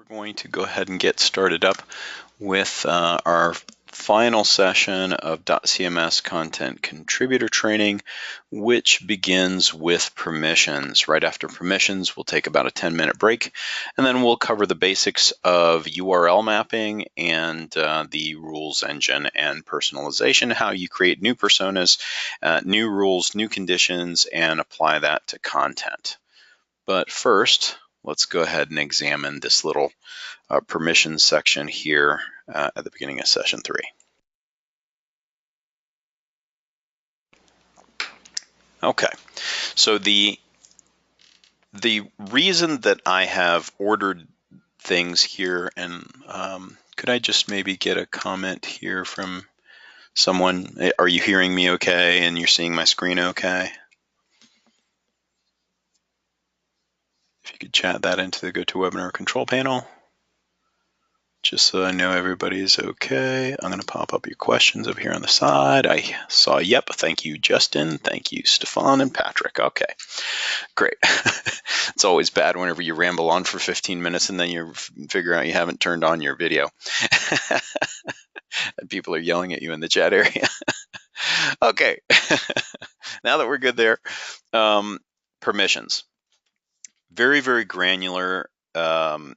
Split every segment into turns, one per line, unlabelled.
We're going to go ahead and get started up with our final session of .cms content contributor training, which begins with permissions. Right after permissions, we'll take about a 10-minute break, and then we'll cover the basics of URL mapping and the rules engine and personalization, how you create new personas, new rules, new conditions, and apply that to content. But first, let's go ahead and examine this little permissions section here at the beginning of session 3. Okay, so the reason that I have ordered things here, and could I just maybe get a comment here from someone? Are you hearing me okay and you're seeing my screen okay? If you could chat that into the GoToWebinar control panel, just so I know everybody's okay. I'm going to pop up your questions over here on the side. I saw, yep, thank you, Justin. Thank you, Stefan and Patrick. Okay, great. It's always bad whenever you ramble on for 15 minutes and then you figure out you haven't turned on your video. And people are yelling at you in the chat area. Okay, now that we're good there, permissions. Very, very granular. They're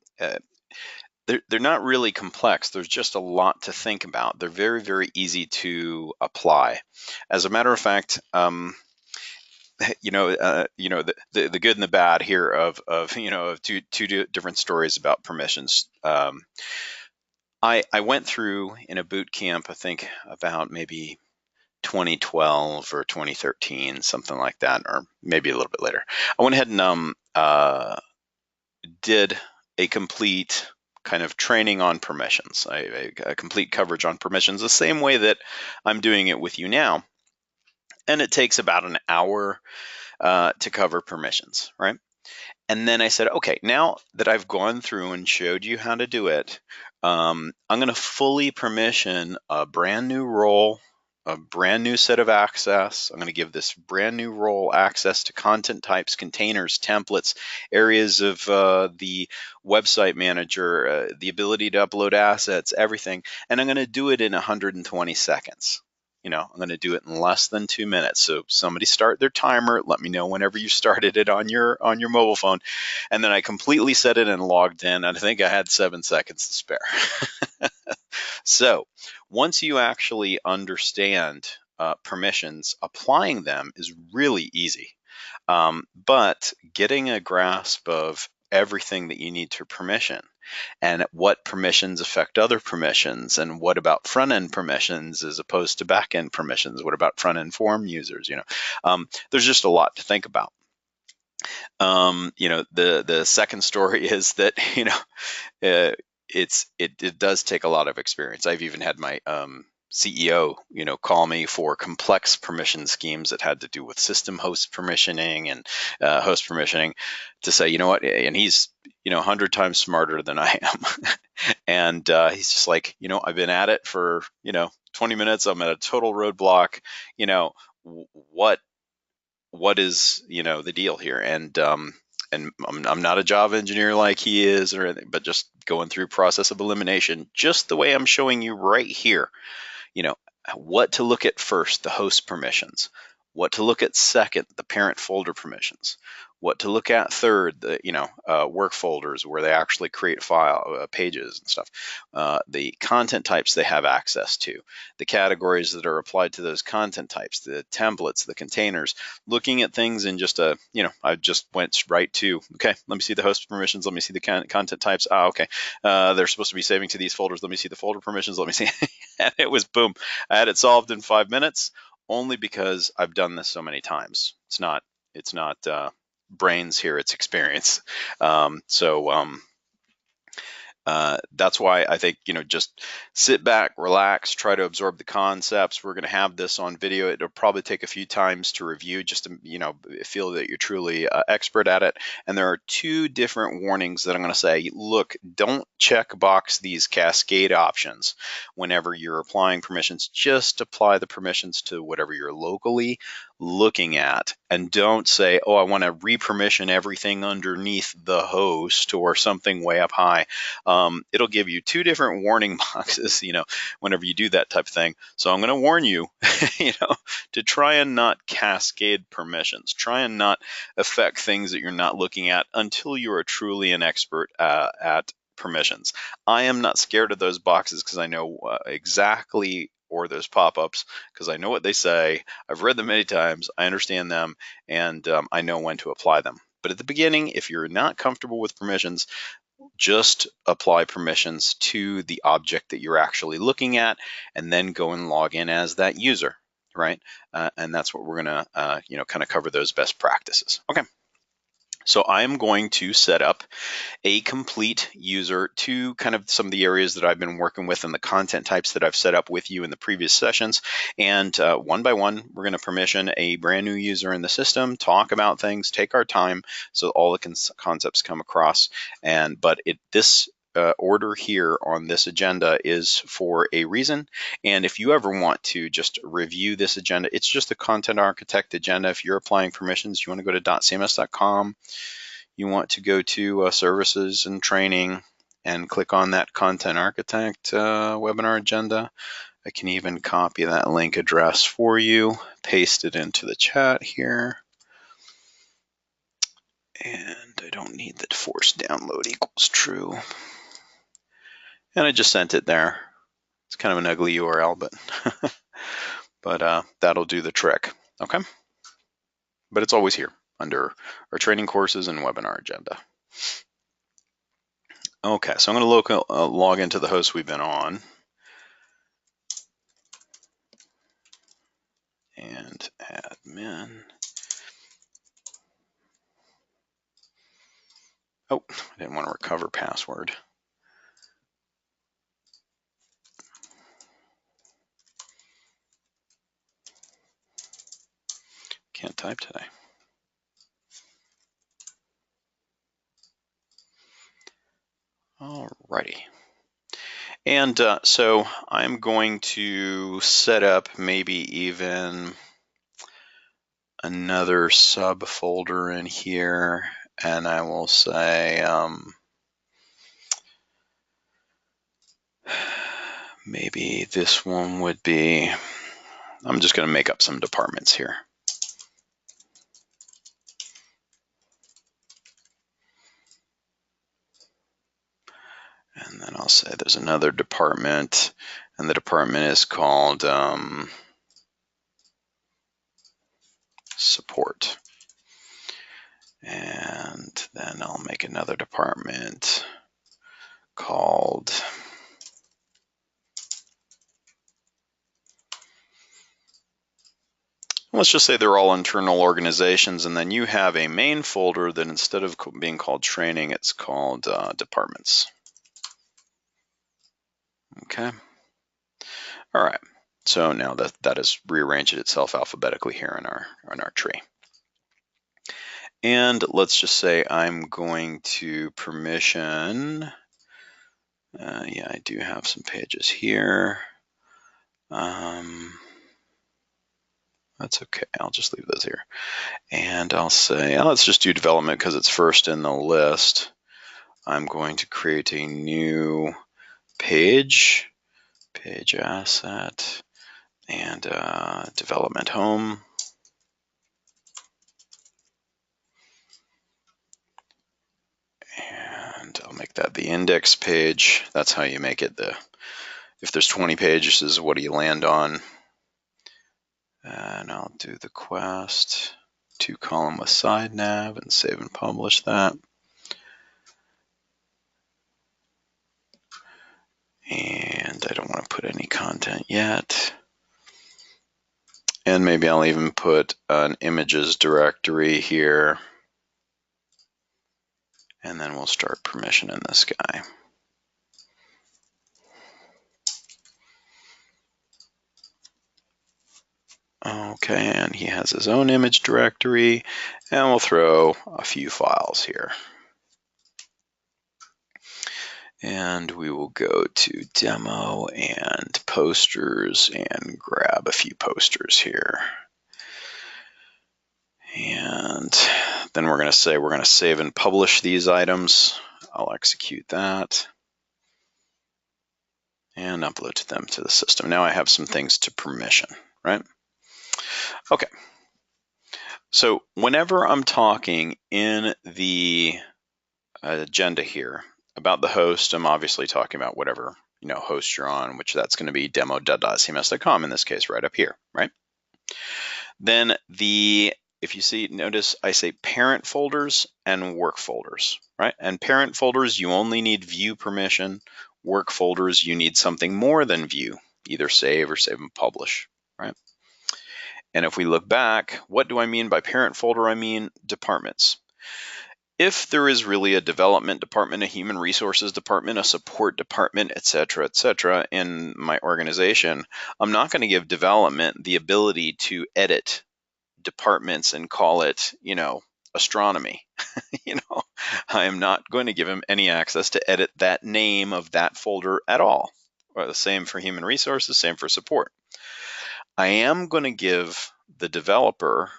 not really complex. There's just a lot to think about. They're very, very easy to apply. As a matter of fact, the good and the bad here of two different stories about permissions. I went through in a boot camp, I think about maybe 2012 or 2013, something like that, or maybe a little bit later. I went ahead and did a complete kind of training on permissions, a complete coverage on permissions, the same way that I'm doing it with you now. And it takes about an hour to cover permissions, right? And then I said, okay, now that I've gone through and showed you how to do it, I'm going to fully permission a brand new role, a brand new set of access. I'm going to give this brand new role access to content types, containers, templates, areas of the website manager, the ability to upload assets, everything. And I'm going to do it in 120 seconds. I'm going to do it in less than 2 minutes. So somebody start their timer. Let me know whenever you started it on your mobile phone. And then I completely set it and logged in. And I think I had 7 seconds to spare. So once you actually understand permissions, applying them is really easy. But getting a grasp of everything that you need to permission and what permissions affect other permissions, and what about front-end permissions as opposed to back-end permissions, what about front-end form users, there's just a lot to think about. The second story is that it does take a lot of experience. I've even had my CEO, call me for complex permission schemes that had to do with system host permissioning and host permissioning, to say, you know what, and he's 100 times smarter than I am. And he's just like, I've been at it for 20 minutes. I'm at a total roadblock. What is the deal here? And I'm not a Java engineer like he is or anything, but just going through process of elimination, just the way I'm showing you right here. What to look at first, the host permissions. What to look at second, the parent folder permissions. What to look at third, the work folders where they actually create file pages and stuff. The content types they have access to, the categories that are applied to those content types, the templates, the containers. Looking at things in just I just went right to, okay, let me see the host permissions. Let me see the content types. Okay, they're supposed to be saving to these folders. Let me see the folder permissions. Let me see. And it was boom. I had it solved in 5 minutes, only because I've done this so many times. It's not brains here, it's experience. That's why I think, just sit back, relax, try to absorb the concepts. We're going to have this on video. It'll probably take a few times to review, just to, feel that you're truly expert at it. And there are 2 different warnings that I'm going to say. Look, don't check box these cascade options whenever you're applying permissions. Just apply the permissions to whatever you're locally looking at, and don't say, oh, I want to repermission everything underneath the host or something way up high. It'll give you two different warning boxes, whenever you do that type of thing. So I'm going to warn you, to try and not cascade permissions. Try and not affect things that you're not looking at until you are truly an expert at permissions. I am not scared of those boxes because I know exactly, or those pop-ups, because I know what they say. I've read them many times. I understand them, and I know when to apply them. But at the beginning, if you're not comfortable with permissions, just apply permissions to the object that you're actually looking at, and then go and log in as that user, right? And that's what we're going to, kind of cover those best practices. Okay. So I'm going to set up a complete user to kind of some of the areas that I've been working with and the content types that I've set up with you in the previous sessions. And one by one, we're going to permission a brand new user in the system, talk about things, take our time so all the concepts come across. But this order here on this agenda is for a reason. And if you ever want to just review this agenda, it's just a content architect agenda. If you're applying permissions, you want to go to .cms.com. You want to go to services and training and click on that content architect webinar agenda. I can even copy that link address for you, paste it into the chat here. And I don't need that force download equals true. And I just sent it there. It's kind of an ugly URL, but that'll do the trick. Okay. But it's always here under our training courses and webinar agenda. Okay, so I'm going to log into the host we've been on. And admin. Oh, I didn't want to recover password. Can't type today. Alrighty. And so I'm going to set up maybe even another subfolder in here, and I will say maybe this one would be, I'm just going to make up some departments here. And then I'll say there's another department, and the department is called support. And then I'll make another department called let's just say they're all internal organizations, and then you have a main folder that instead of being called training, it's called departments. Okay. All right. So now that has rearranged itself alphabetically here in our tree. And let's just say I'm going to permission. Yeah, I do have some pages here. That's okay. I'll just leave those here. And I'll say, let's just do development because it's first in the list. I'm going to create a new page asset, and development home. And I'll make that the index page. That's how you make it if there's 20 pages, this is what do you land on. And I'll do the quest, 2-column with side nav, and save and publish that. And I don't want to put any content yet. And maybe I'll even put an images directory here. And then we'll start permissioning this guy. Okay, and he has his own image directory, and we'll throw a few files here. And we will go to demo and posters and grab a few posters here. And then we're going to say we're going to save and publish these items. I'll execute that and upload them to the system. Now I have some things to permission, right? Okay. So whenever I'm talking in the agenda here about the host, I'm obviously talking about whatever host you're on, which that's going to be demo.cms.com in this case, right up here, right? Then if you see, notice I say parent folders and work folders, right? And parent folders, you only need view permission. Work folders, you need something more than view, either save or save and publish, right? And if we look back, what do I mean by parent folder? I mean departments. If there is really a development department, a human resources department, a support department, et cetera, in my organization, I'm not going to give development the ability to edit departments and call it, astronomy. I am not going to give him any access to edit that name of that folder at all. Or the same for human resources, same for support. I am going to give the developer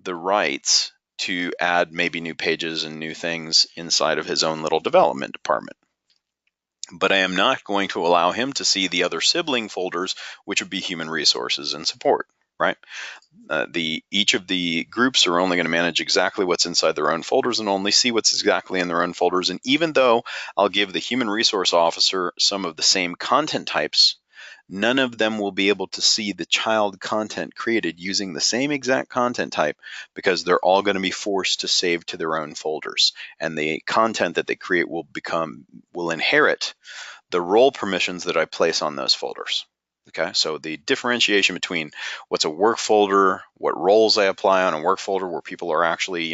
the rights to add maybe new pages and new things inside of his own little development department. But I am not going to allow him to see the other sibling folders, which would be human resources and support, right? Each of the groups are only going to manage exactly what's inside their own folders and only see what's exactly in their own folders. And even though I'll give the human resource officer some of the same content types, none of them will be able to see the child content created using the same exact content type because they're all going to be forced to save to their own folders. And the content that they create will inherit the role permissions that I place on those folders. Okay, so the differentiation between what's a work folder, what roles I apply on a work folder where people are actually,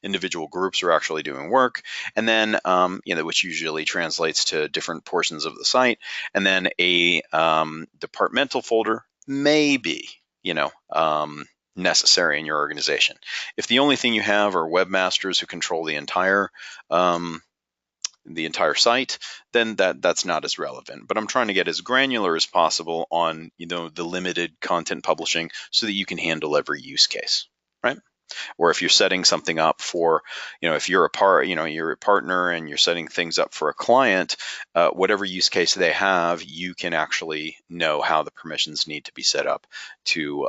individual groups are actually doing work, and then, which usually translates to different portions of the site, and then a departmental folder may be, necessary in your organization. If the only thing you have are webmasters who control the entire site, then that's not as relevant. But I'm trying to get as granular as possible on the limited content publishing so that you can handle every use case, right? Or if you're setting something up for, if you're a partner and you're setting things up for a client, whatever use case they have, you can actually know how the permissions need to be set up to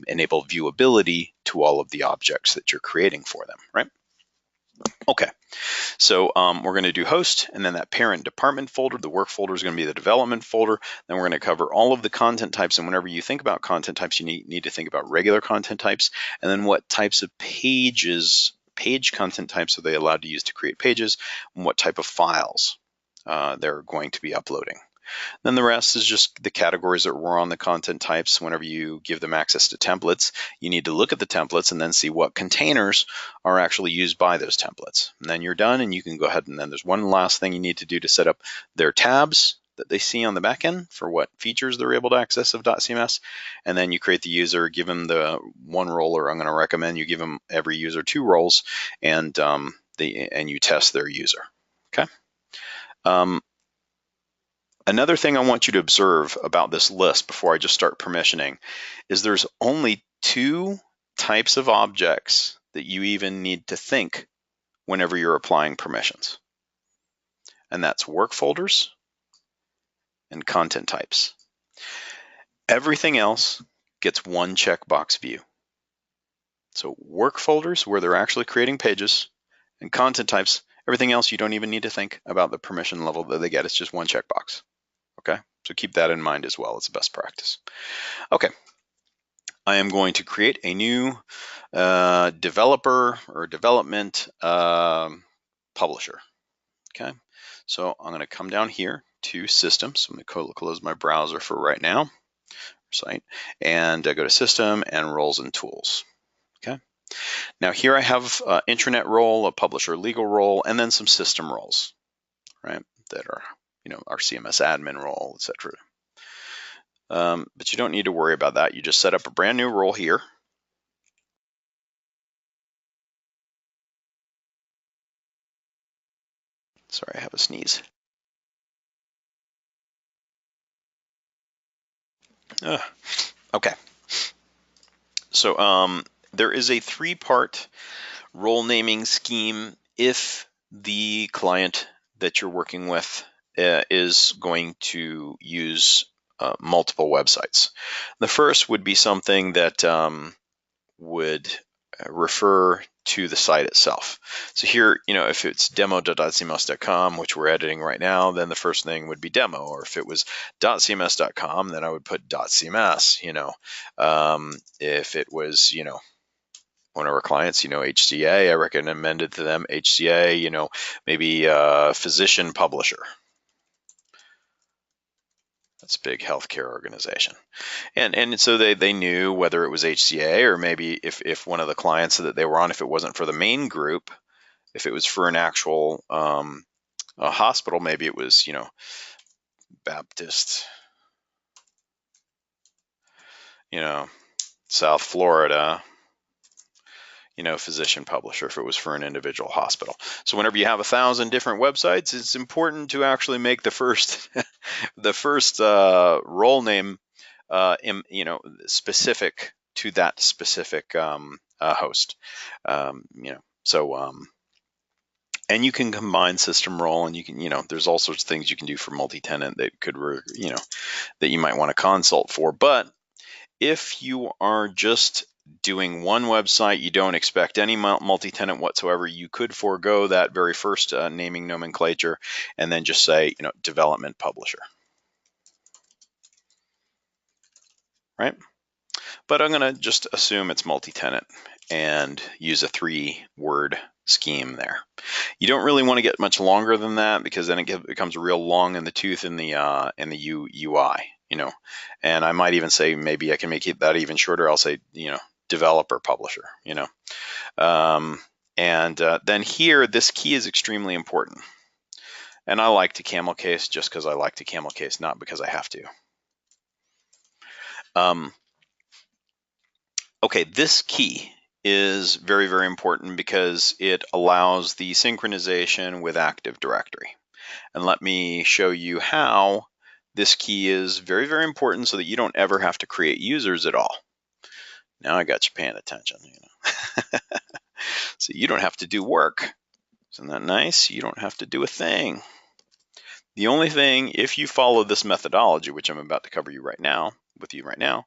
enable viewability to all of the objects that you're creating for them, right? Okay, so we're going to do host, and then that parent department folder, the work folder is going to be the development folder. Then we're going to cover all of the content types, and whenever you think about content types, you need to think about regular content types, and then what types of page content types are they allowed to use to create pages, and what type of files they're going to be uploading. Then the rest is just the categories that were on the content types. Whenever you give them access to templates, you need to look at the templates and then see what containers are actually used by those templates. And then you're done, and you can go ahead, and then there's one last thing you need to do to set up their tabs that they see on the back end for what features they're able to access of .cms. And then you create the user, give them the one role, or I'm going to recommend you give them every user 2 roles, and you test their user. Okay. Another thing I want you to observe about this list before I just start permissioning is there's only 2 types of objects that you even need to think whenever you're applying permissions. And that's work folders and content types. Everything else gets one checkbox view. So work folders, where they're actually creating pages, and content types, everything else you don't even need to think about the permission level that they get. It's just one checkbox. Okay, so keep that in mind as well. It's a best practice. Okay, I am going to create a new developer or development publisher. Okay, so I'm going to come down here to System. So I'm going to close my browser for right now, site, and go to System and Roles and Tools. Okay, now here I have intranet role, a publisher legal role, and then some system roles, right? That are our CMS admin role, etc. But you don't need to worry about that. You just set up a brand new role here. Sorry, I have a sneeze. Okay. So there is a 3-part role naming scheme if the client that you're working with is going to use multiple websites. The first would be something that would refer to the site itself. So here, if it's demo.cms.com, which we're editing right now, then the first thing would be demo. Or if it was .cms.com, then I would put .cms. If it was, one of our clients, HCA, I recommended to them HCA, maybe physician publisher. That's a big healthcare organization. And so they knew whether it was HCA or maybe if one of the clients that they were on, if it wasn't for the main group, if it was for an actual a hospital, maybe it was, Baptist, South Florida, physician publisher, if it was for an individual hospital. So whenever you have 1,000 different websites, it's important to actually make the first the first role name specific to that specific host. And you can combine system role, and you can, there's all sorts of things you can do for multi-tenant that could, that you might want to consult for. But if you are just doing one website, you don't expect any multi-tenant whatsoever, you could forego that very first naming nomenclature and then just say, development publisher. Right? But I'm going to just assume it's multi-tenant and use a 3-word scheme there. You don't really want to get much longer than that, because then it becomes real long in the tooth in the UI, And I might even say maybe I can make that even shorter. I'll say, developer publisher, then here, this key is extremely important. And I like to camel case just because I like to camel case, not because I have to. Okay, this key is very, very important because it allows the synchronization with Active Directory. And let me show you how this key is very, very important so that you don't ever have to create users at all. Now I got you paying attention. So you don't have to do work. Isn't that nice? You don't have to do a thing. The only thing, if you follow this methodology, which I'm about to cover with you right now,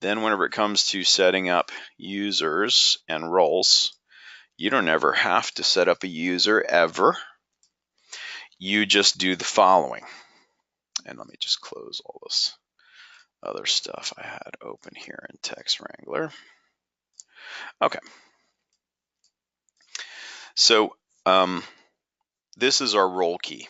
then whenever it comes to setting up users and roles, you don't ever have to set up a user ever. You just do the following. And let me just close all this other stuff I had open here in Text Wrangler. Okay. So this is our role key.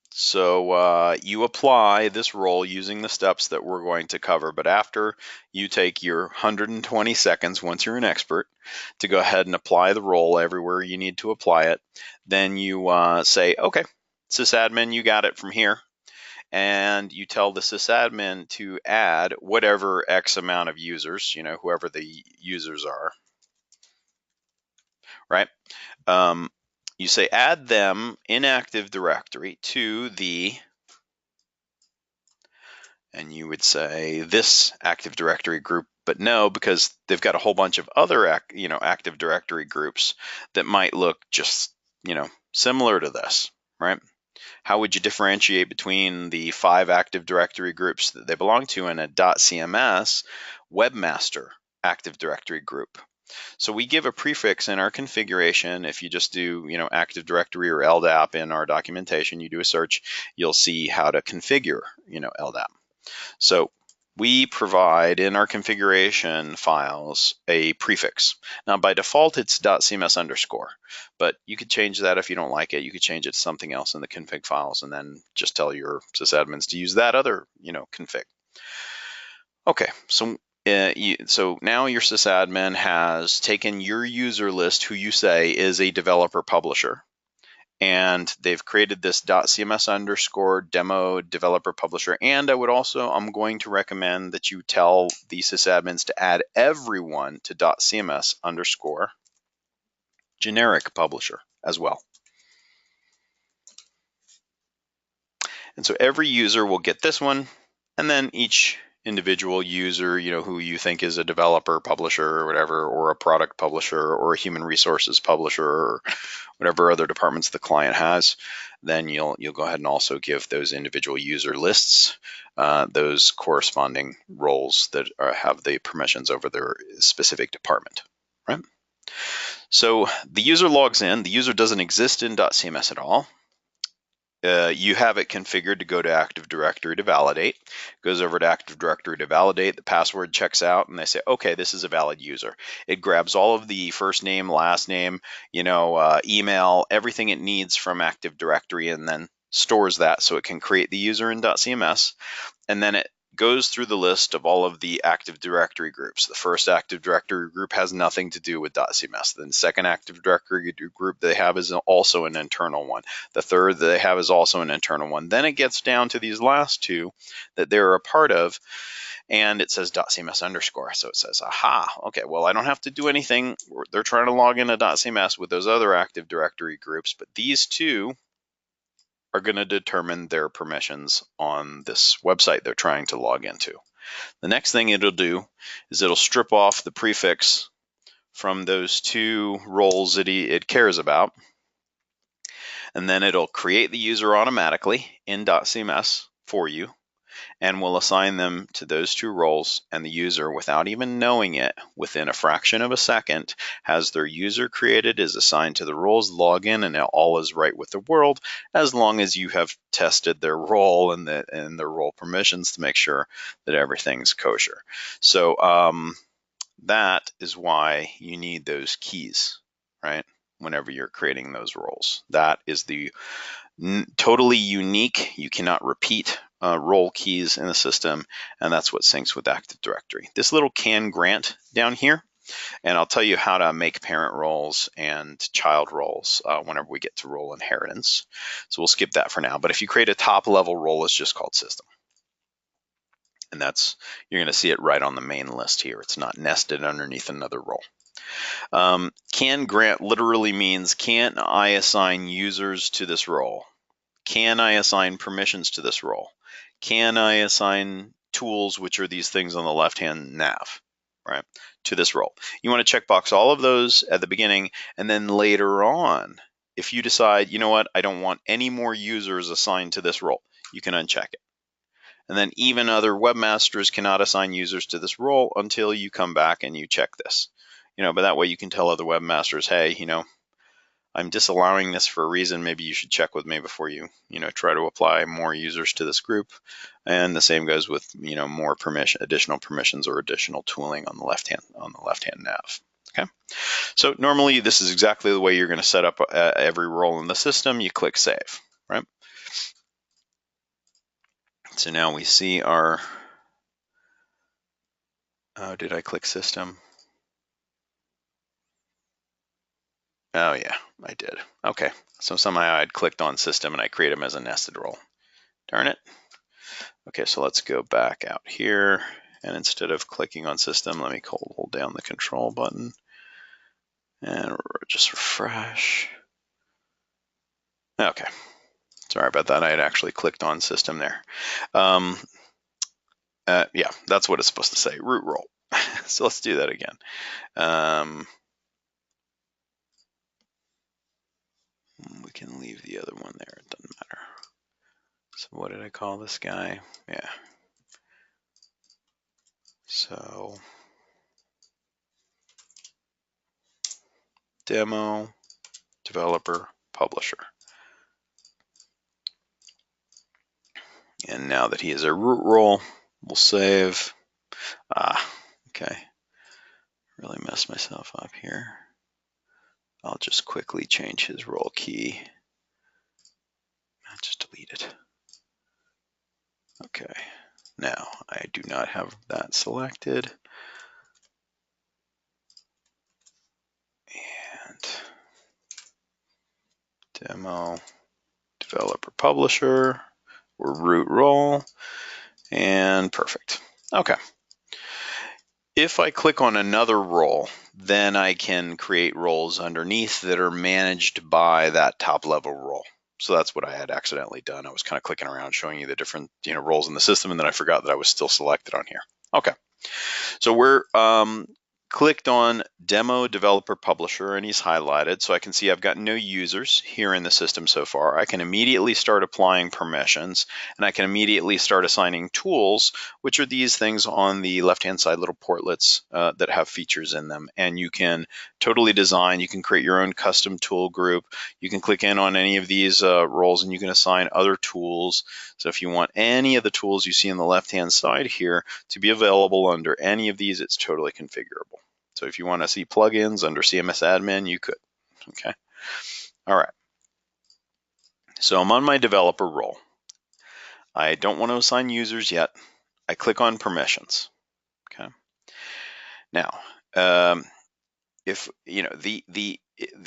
So you apply this role using the steps that we're going to cover, but after you take your 120 seconds, once you're an expert, to go ahead and apply the role everywhere you need to apply it, then you say, okay, sysadmin, you got it from here. And you tell the sysadmin to add whatever X amount of users, whoever the users are, right? You say add them in Active Directory to the, and you would say this Active Directory group, but no, because they've got a whole bunch of other Active Directory groups that might look just similar to this, right? How would you differentiate between the 5 Active Directory groups that they belong to and a .cms webmaster Active Directory group? So we give a prefix in our configuration. If you just do, Active Directory or LDAP in our documentation, you do a search, you'll see how to configure, LDAP. So we provide in our configuration files a prefix. Now by default it's .cms_, but you could change that if you don't like it. You could change it to something else in the config files and then just tell your sysadmins to use that other, config. Okay, so now your sysadmin has taken your user list, who you say is a developer publisher, and they've created this .cms_demo developer publisher. And I'm going to recommend that you tell the sysadmins to add everyone to .cms_ generic publisher as well. And so every user will get this one, and then each individual user, who you think is a developer, publisher, or whatever, or a product publisher, or a human resources publisher, or whatever other departments the client has, then you'll go ahead and also give those individual user lists those corresponding roles that have the permissions over their specific department, right? So the user logs in. The user doesn't exist in .cms at all. You have it configured to go to Active Directory to validate. Goes over to Active Directory to validate. The password checks out, and they say, okay, this is a valid user. It grabs all of the first name, last name, email, everything it needs from Active Directory, and then stores that so it can create the user in .cms. And then it goes through the list of all of the Active Directory groups. The first Active Directory group has nothing to do with .cms. The second Active Directory group they have is also an internal one. The third they have is also an internal one. Then it gets down to these last two that they're a part of, and it says .cms underscore. So it says, aha, okay, well, I don't have to do anything. They're trying to log into .cms with those other Active Directory groups, but these two are going to determine their permissions on this website they're trying to log into. The next thing it'll do is it'll strip off the prefix from those two roles that it cares about, and then it'll create the user automatically in .cms for you, and will assign them to those two roles, and the user, without even knowing it, within a fraction of a second, has their user created, is assigned to the roles, login, and all is right with the world, as long as you have tested their role and their role permissions to make sure that everything's kosher. So that is why you need those keys, right? Whenever you're creating those roles. That is the totally unique, you cannot repeat role keys in the system, and that's what syncs with Active Directory. This little can grant down here, and I'll tell you how to make parent roles and child roles whenever we get to role inheritance. So we'll skip that for now, but if you create a top level role, it's just called system. And you're going to see it right on the main list here. It's not nested underneath another role. Can grant literally means, can I assign users to this role? Can I assign permissions to this role? Can I assign tools, which are these things on the left-hand nav, right, to this role? You want to checkbox all of those at the beginning, and then later on, if you decide, you know what, I don't want any more users assigned to this role, you can uncheck it. And then even other webmasters cannot assign users to this role until you come back and you check this. But that way you can tell other webmasters, hey, I'm disallowing this for a reason. Maybe you should check with me before you, try to apply more users to this group. And the same goes with, more additional permissions or additional tooling on the left-hand nav. Okay. So normally this is exactly the way you're going to set up every role in the system. You click save, right? So now we see our, did I click system? Oh yeah, I did. Okay, so somehow I'd clicked on system and I create them as a nested role. Darn it. Okay, so let's go back out here, and instead of clicking on system, let me hold down the control button and just refresh. Okay, sorry about that. I had actually clicked on system there. Yeah, that's what it's supposed to say, root role. So let's do that again. We can leave the other one there, it doesn't matter. So what did I call this guy? Yeah. So demo, developer, publisher. And now that he is a root role, we'll save. Okay. Really messed myself up here. I'll just quickly change his role key. I'll just delete it. Okay. Now I do not have that selected. And demo, developer, publisher, or root role, and perfect. Okay. If I click on another role, then I can create roles underneath that are managed by that top level role. So that's what I had accidentally done. I was kind of clicking around showing you the different roles in the system, and then I forgot that I was still selected on here. Okay, so we're clicked on Demo Developer Publisher, and he's highlighted, so I can see I've got no users here in the system so far. I can immediately start applying permissions, and I can immediately start assigning tools, which are these things on the left-hand side, little portlets that have features in them. And you can totally design, you can create your own custom tool group. You can click in on any of these roles, and you can assign other tools. So if you want any of the tools you see on the left-hand side here to be available under any of these, it's totally configurable. So if you want to see plugins under CMS admin, you could. Okay. All right. So I'm on my developer role. I don't want to assign users yet. I click on permissions. Okay. Now, if the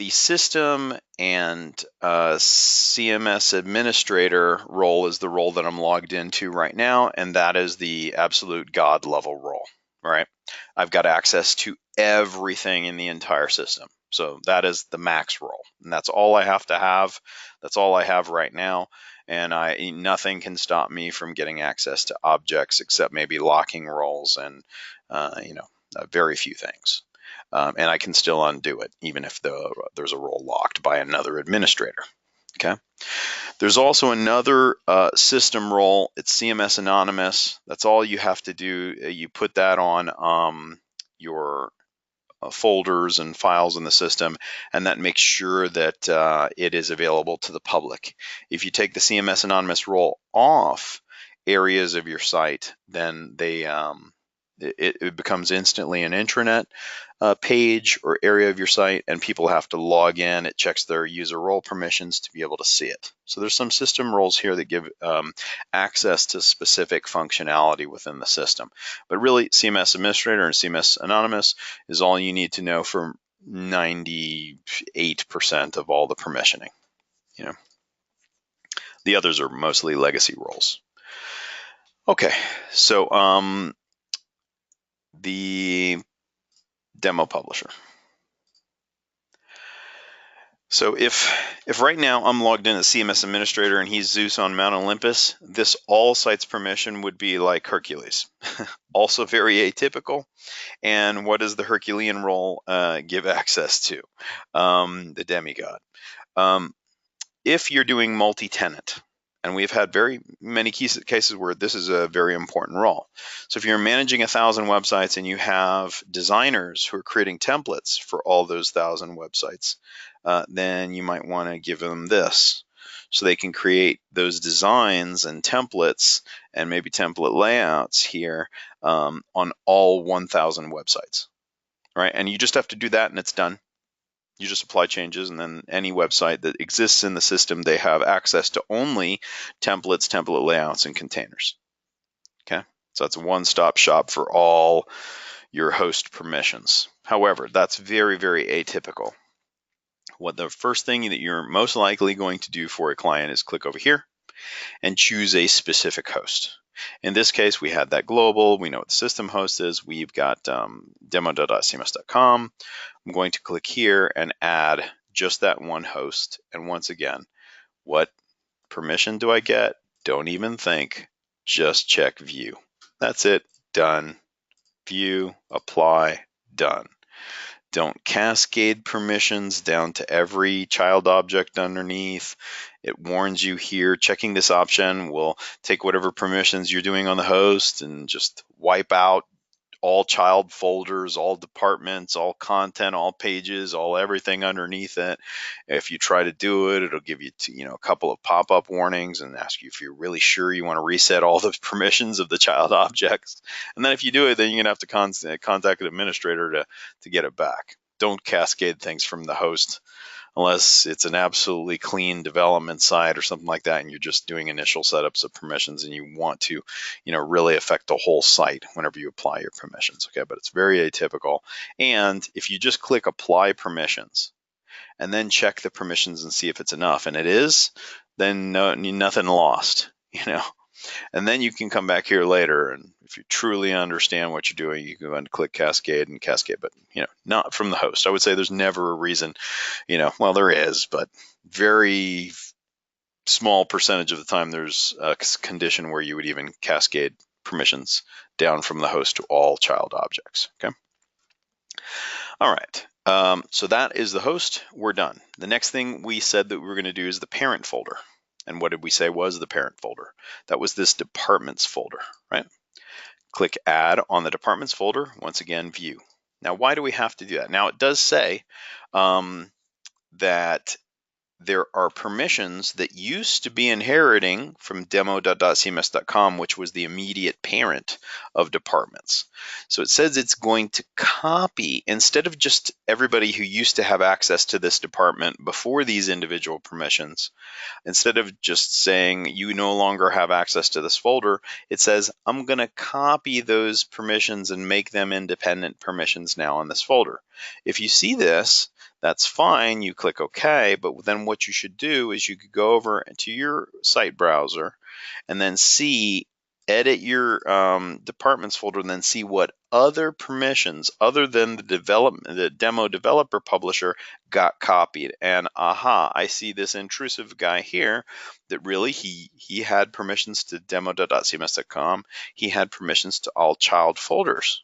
system and CMS administrator role is the role that I'm logged into right now, and that is the absolute God level role. Right? I've got access to everything in the entire system. So that is the max role, and that's all I have to have. That's all I have right now, and nothing can stop me from getting access to objects except maybe locking roles and very few things. And I can still undo it even if there's a role locked by another administrator. Okay. There's also another system role. It's CMS Anonymous. That's all you have to do. You put that on your folders and files in the system, and that makes sure that it is available to the public. If you take the CMS Anonymous role off areas of your site, then it becomes instantly an intranet page or area of your site, and people have to log in. It checks their user role permissions to be able to see it. So there's some system roles here that give access to specific functionality within the system. But really, CMS Administrator and CMS Anonymous is all you need to know for 98% of all the permissioning. The others are mostly legacy roles. Okay, so the demo publisher. So if right now I'm logged in as CMS Administrator and he's Zeus on Mount Olympus, this all sites permission would be like Hercules. Also very atypical. And what does the Herculean role give access to? The demigod. If you're doing multi-tenant, and we've had very many cases where this is a very important role. So if you're managing 1,000 websites and you have designers who are creating templates for all those 1,000 websites, then you might want to give them this. So they can create those designs and templates and maybe template layouts here on all 1,000 websites, right? And you just have to do that and it's done. You just apply changes, and then any website that exists in the system, they have access to only templates, template layouts, and containers. Okay, so that's a one-stop shop for all your host permissions. However, that's very, very atypical. What the first thing that you're most likely going to do for a client is click over here and choose a specific host. In this case, we had that global. We know what the system host is. We've got demo.cms.com. I'm going to click here and add just that one host. And once again, what permission do I get? Don't even think. Just check view. That's it. Done. View, apply, done. Don't cascade permissions down to every child object underneath. It warns you here, checking this option will take whatever permissions you're doing on the host and just wipe out all child folders, all departments, all content, all pages, all everything underneath it. If you try to do it, it'll give you a couple of pop-up warnings and ask you if you're really sure you want to reset all the permissions of the child objects. And then if you do it, then you're gonna have to contact an administrator to get it back. Don't cascade things from the host unless it's an absolutely clean development side or something like that, and you're just doing initial setups of permissions and you want to, really affect the whole site whenever you apply your permissions. Okay, but it's very atypical. And if you just click apply permissions and then check the permissions and see if it's enough, and it is, then nothing lost, And then you can come back here later, and if you truly understand what you're doing, you can go and click cascade, but not from the host. I would say there's never a reason, well, there is, but very small percentage of the time there's a condition where you would even cascade permissions down from the host to all child objects. Okay. All right. So that is the host. We're done. The next thing we said that we were going to do is the parent folder. And what did we say was the parent folder? That was this departments folder, right? Click add on the departments folder. Once again, view. Now, why do we have to do that? Now, it does say that there are permissions that used to be inheriting from demo.cms.com, which was the immediate parent of departments. So it says it's going to copy, instead of just everybody who used to have access to this department before these individual permissions, instead of just saying you no longer have access to this folder, it says I'm going to copy those permissions and make them independent permissions now in this folder. If you see this, that's fine, you click OK, but then what you should do is you could go over to your site browser and then edit your departments folder and then see what other permissions other than the demo developer publisher got copied. And aha, I see this intrusive guy here that really he had permissions to demo.cms.com. He had permissions to all child folders.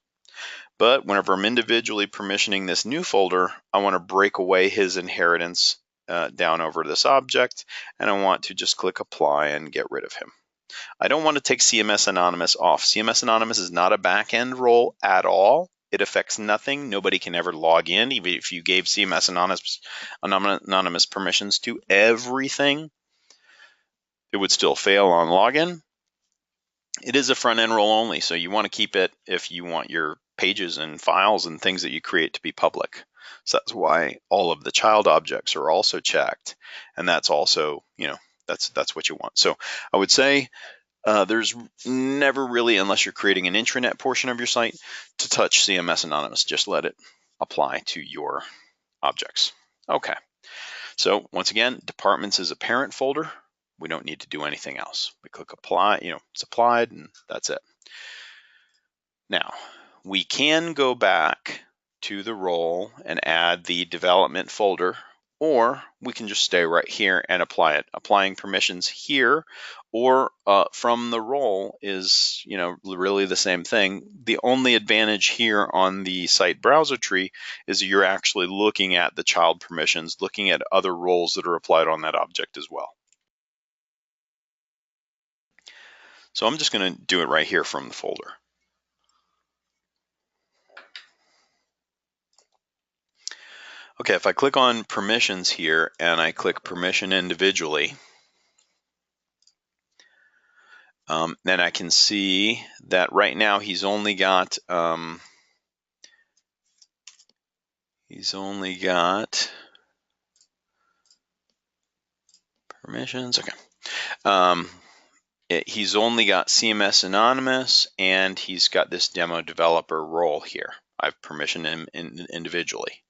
But whenever I'm individually permissioning this new folder, I want to break away his inheritance down over this object, and I want to just click apply and get rid of him. I don't want to take CMS Anonymous off. CMS Anonymous is not a back-end role at all. It affects nothing. Nobody can ever log in. Even if you gave CMS Anonymous permissions to everything, it would still fail on login. It is a front-end role only, so you want to keep it if you want your pages and files and things that you create to be public. So that's why all of the child objects are also checked, and that's also, that's what you want. So I would say there's never really, unless you're creating an intranet portion of your site, to touch CMS Anonymous. Just let it apply to your objects. Okay. So once again, departments is a parent folder. We don't need to do anything else. We click apply, it's applied, and that's it. Now, we can go back to the role and add the development folder, or we can just stay right here and apply it. Applying permissions here or from the role is, really the same thing. The only advantage here on the site browser tree is you're actually looking at the child permissions, looking at other roles that are applied on that object as well. So I'm just going to do it right here from the folder. Okay, if I click on permissions here and I click permission individually, then I can see that right now he's only got permissions. Okay. He's only got CMS Anonymous, and he's got this demo developer role here. I've permissioned him individually.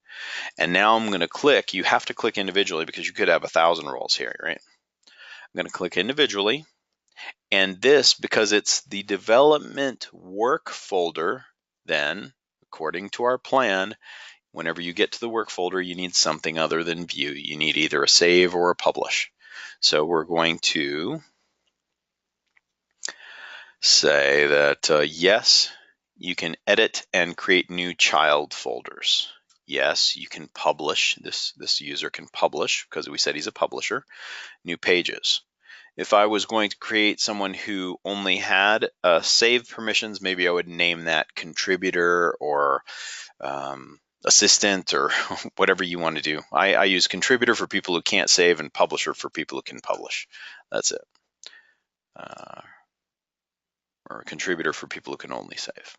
And now I'm going to click. You have to click individually because you could have 1,000 roles here, right? I'm going to click individually. And this, because it's the development work folder, then, according to our plan, whenever you get to the work folder, you need something other than view. You need either a save or a publish. So we're going to say that, yes, you can edit and create new child folders. Yes, you can publish. This user can publish because we said he's a publisher. New pages. If I was going to create someone who only had save permissions, maybe I would name that contributor or assistant or whatever you want to do. I use contributor for people who can't save and publisher for people who can publish. That's it. Or a contributor for people who can only save.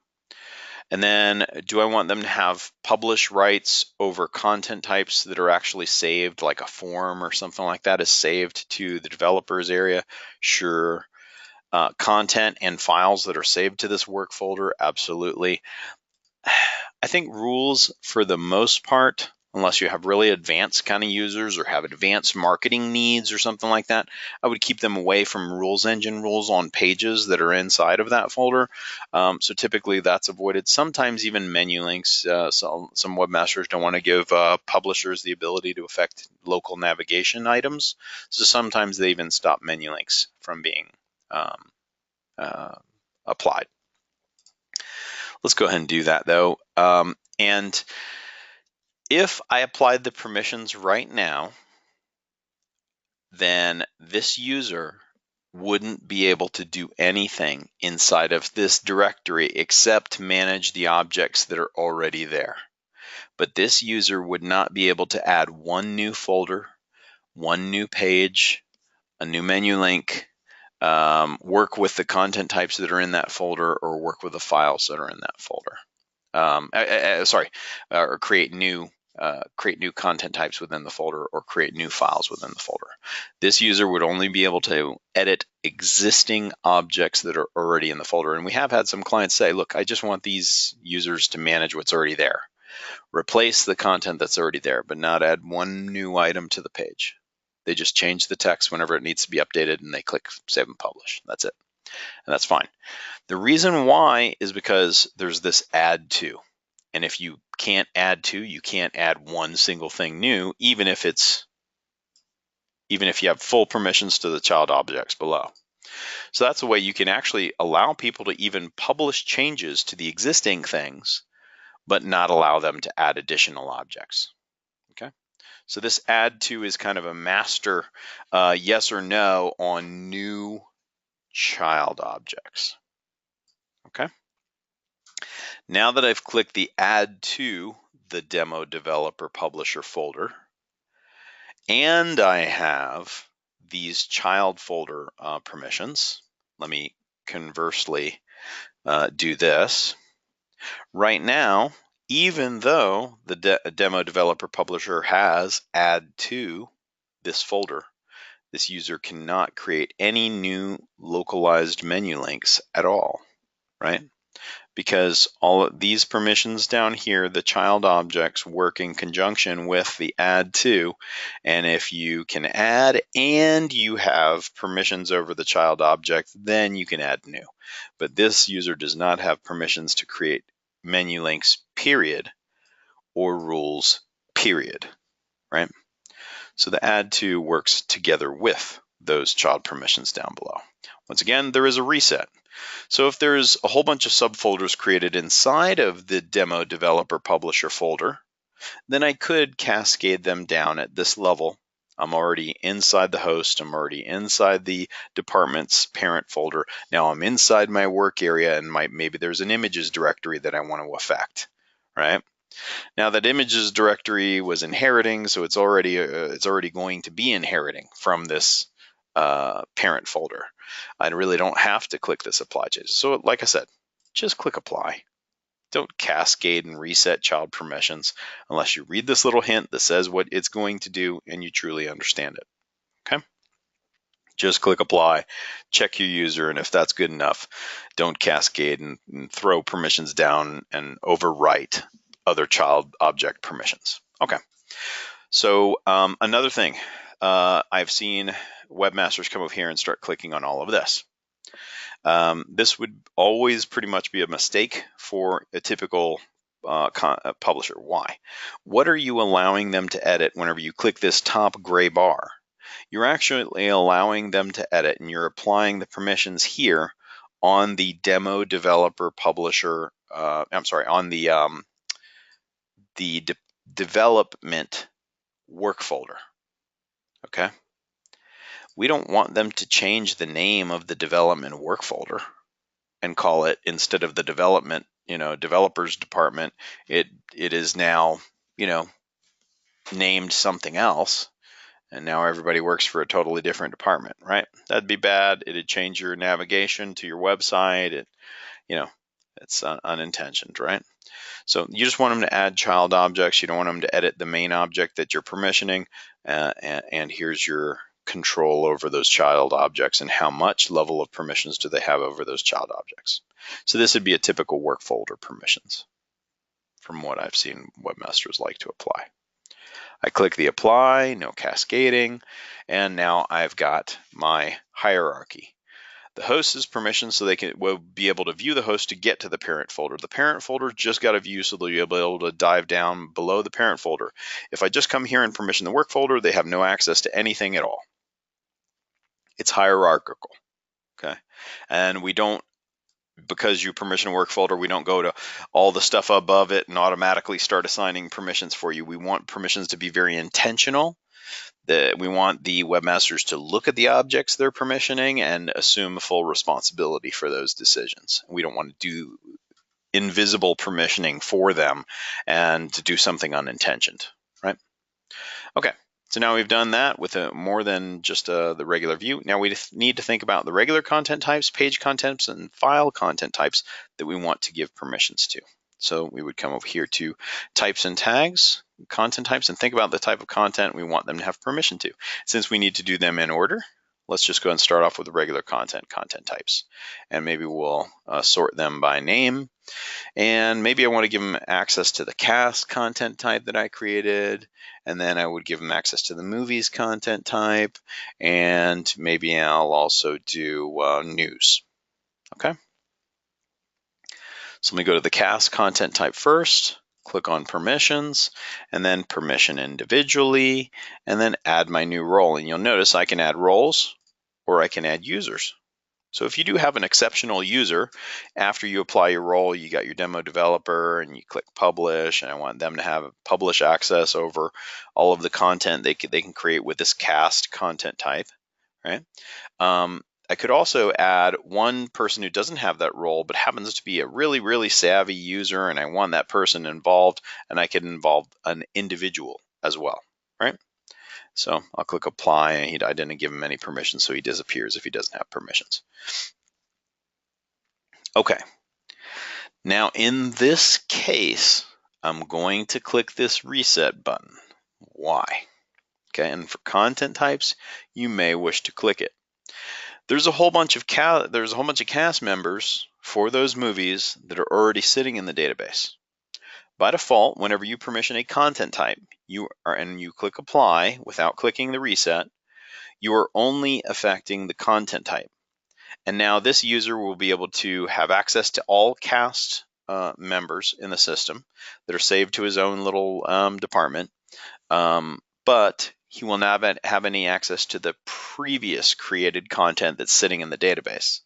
And then do I want them to have publish rights over content types that are actually saved, like a form or something like that is saved to the developers area? Sure. Content and files that are saved to this work folder? Absolutely. I think rules for the most part, unless you have really advanced kind of users or have advanced marketing needs or something like that. I would keep them away from rules engine rules on pages that are inside of that folder. So typically that's avoided. Sometimes even menu links. Some webmasters don't want to give publishers the ability to affect local navigation items. So sometimes they even stop menu links from being applied. Let's go ahead and do that though. And if I applied the permissions right now, then this user wouldn't be able to do anything inside of this directory except manage the objects that are already there. But this user would not be able to add one new folder, one new page, a new menu link, work with the content types that are in that folder, or work with the files that are in that folder. Or create new content types within the folder, or create new files within the folder. This user would only be able to edit existing objects that are already in the folder. And we have had some clients say, look, I just want these users to manage what's already there. Replace the content that's already there, but not add one new item to the page. They just change the text whenever it needs to be updated, and they click Save and Publish. That's it. And that's fine. The reason why is because there's this add to. And if you can't add to, you can't add one single thing new, even if you have full permissions to the child objects below. So that's a way you can actually allow people to even publish changes to the existing things, but not allow them to add additional objects. Okay. So this add to is kind of a master yes or no on new child objects. Okay. Now that I've clicked the add to the demo developer publisher folder, and I have these child folder permissions, let me conversely do this. Right now, even though the demo developer publisher has add to this folder, this user cannot create any new localized menu links at all, right? Because all of these permissions down here, the child objects work in conjunction with the add to. And if you can add and you have permissions over the child object, then you can add new. But this user does not have permissions to create menu links, period, or rules, period, right? So the add to works together with those child permissions down below. Once again, there is a reset. So if there's a whole bunch of subfolders created inside of the demo developer publisher folder, then I could cascade them down at this level. I'm already inside the host. I'm already inside the department's parent folder. Now I'm inside my work area, and maybe there's an images directory that I want to affect, right? Now that images directory was inheriting, so it's already going to be inheriting from this parent folder. I really don't have to click this apply changes. So like I said, just click apply. Don't cascade and reset child permissions unless you read this little hint that says what it's going to do and you truly understand it. Okay? Just click apply, check your user, and if that's good enough, don't cascade and throw permissions down and overwrite other child object permissions. Okay. So another thing, I've seen webmasters come over here and start clicking on all of this. This would always pretty much be a mistake for a typical publisher. Why? What are you allowing them to edit whenever you click this top gray bar? You're actually allowing them to edit, and you're applying the permissions here on the demo developer publisher. On the development work folder. Okay. We don't want them to change the name of the development work folder and call it, instead of the development, developers department, it is now, named something else. And now everybody works for a totally different department, right? That'd be bad. It'd change your navigation to your website. It's unintentioned, right? So you just want them to add child objects. You don't want them to edit the main object that you're permissioning. And here's your control over those child objects and how much level of permissions do they have over those child objects. So this would be a typical work folder permissions from what I've seen webmasters like to apply. I click the apply, no cascading, and now I've got my hierarchy. The host is permission, so they will be able to view the host to get to the parent folder. The parent folder just got a view, so they'll be able to dive down below the parent folder. If I just come here and permission the work folder, they have no access to anything at all. It's hierarchical, okay? And we don't, because you permission a work folder, we don't go to all the stuff above it and automatically start assigning permissions for you. We want permissions to be very intentional. We want the webmasters to look at the objects they're permissioning and assume full responsibility for those decisions. We don't want to do invisible permissioning for them and to do something unintentioned, right? Okay. So now we've done that with more than just the regular view. Now we need to think about the regular content types, page content types, and file content types that we want to give permissions to. So we would come over here to types and tags, content types, and think about the type of content we want them to have permission to. Since we need to do them in order, let's just go and start off with the regular content types. And maybe we'll sort them by name. And maybe I want to give them access to the cast content type that I created. And then I would give them access to the movies content type. And maybe I'll also do news. Okay. So let me go to the cast content type first, click on permissions, and then permission individually, and then add my new role. And you'll notice I can add roles or I can add users. So if you do have an exceptional user, after you apply your role, you got your demo developer and you click publish, and I want them to have publish access over all of the content they can create with this cast content type, right? I could also add one person who doesn't have that role but happens to be a really, really savvy user, and I want that person involved, and I can involve an individual as well, right? So I'll click apply, and I didn't give him any permissions, so he disappears if he doesn't have permissions. Okay. Now in this case, I'm going to click this reset button. Why? Okay, and for content types, you may wish to click it. There's a whole bunch of cast members for those movies that are already sitting in the database. By default, whenever you permission a content type, you click apply without clicking the reset, you are only affecting the content type. And now this user will be able to have access to all cast members in the system that are saved to his own little department, but he will not have any access to the previous created content that's sitting in the database.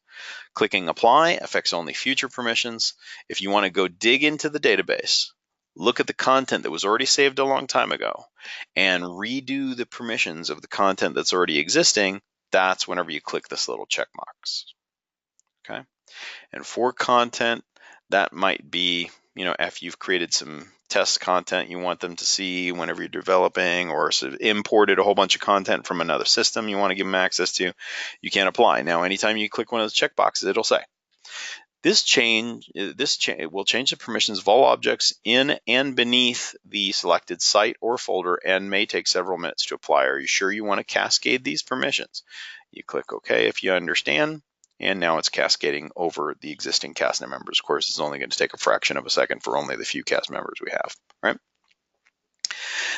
Clicking apply affects only future permissions. If you want to go dig into the database, look at the content that was already saved a long time ago, and redo the permissions of the content that's already existing, that's whenever you click this little check box. Okay. And for content, that might be, if you've created some test content you want them to see whenever you're developing, or imported a whole bunch of content from another system you want to give them access to, you can apply. Now, anytime you click one of those checkboxes, it'll say, this will change the permissions of all objects in and beneath the selected site or folder and may take several minutes to apply. Are you sure you want to cascade these permissions? You click OK if you understand. And now it's cascading over the existing cast members. Of course, it's only going to take a fraction of a second for only the few cast members we have, right?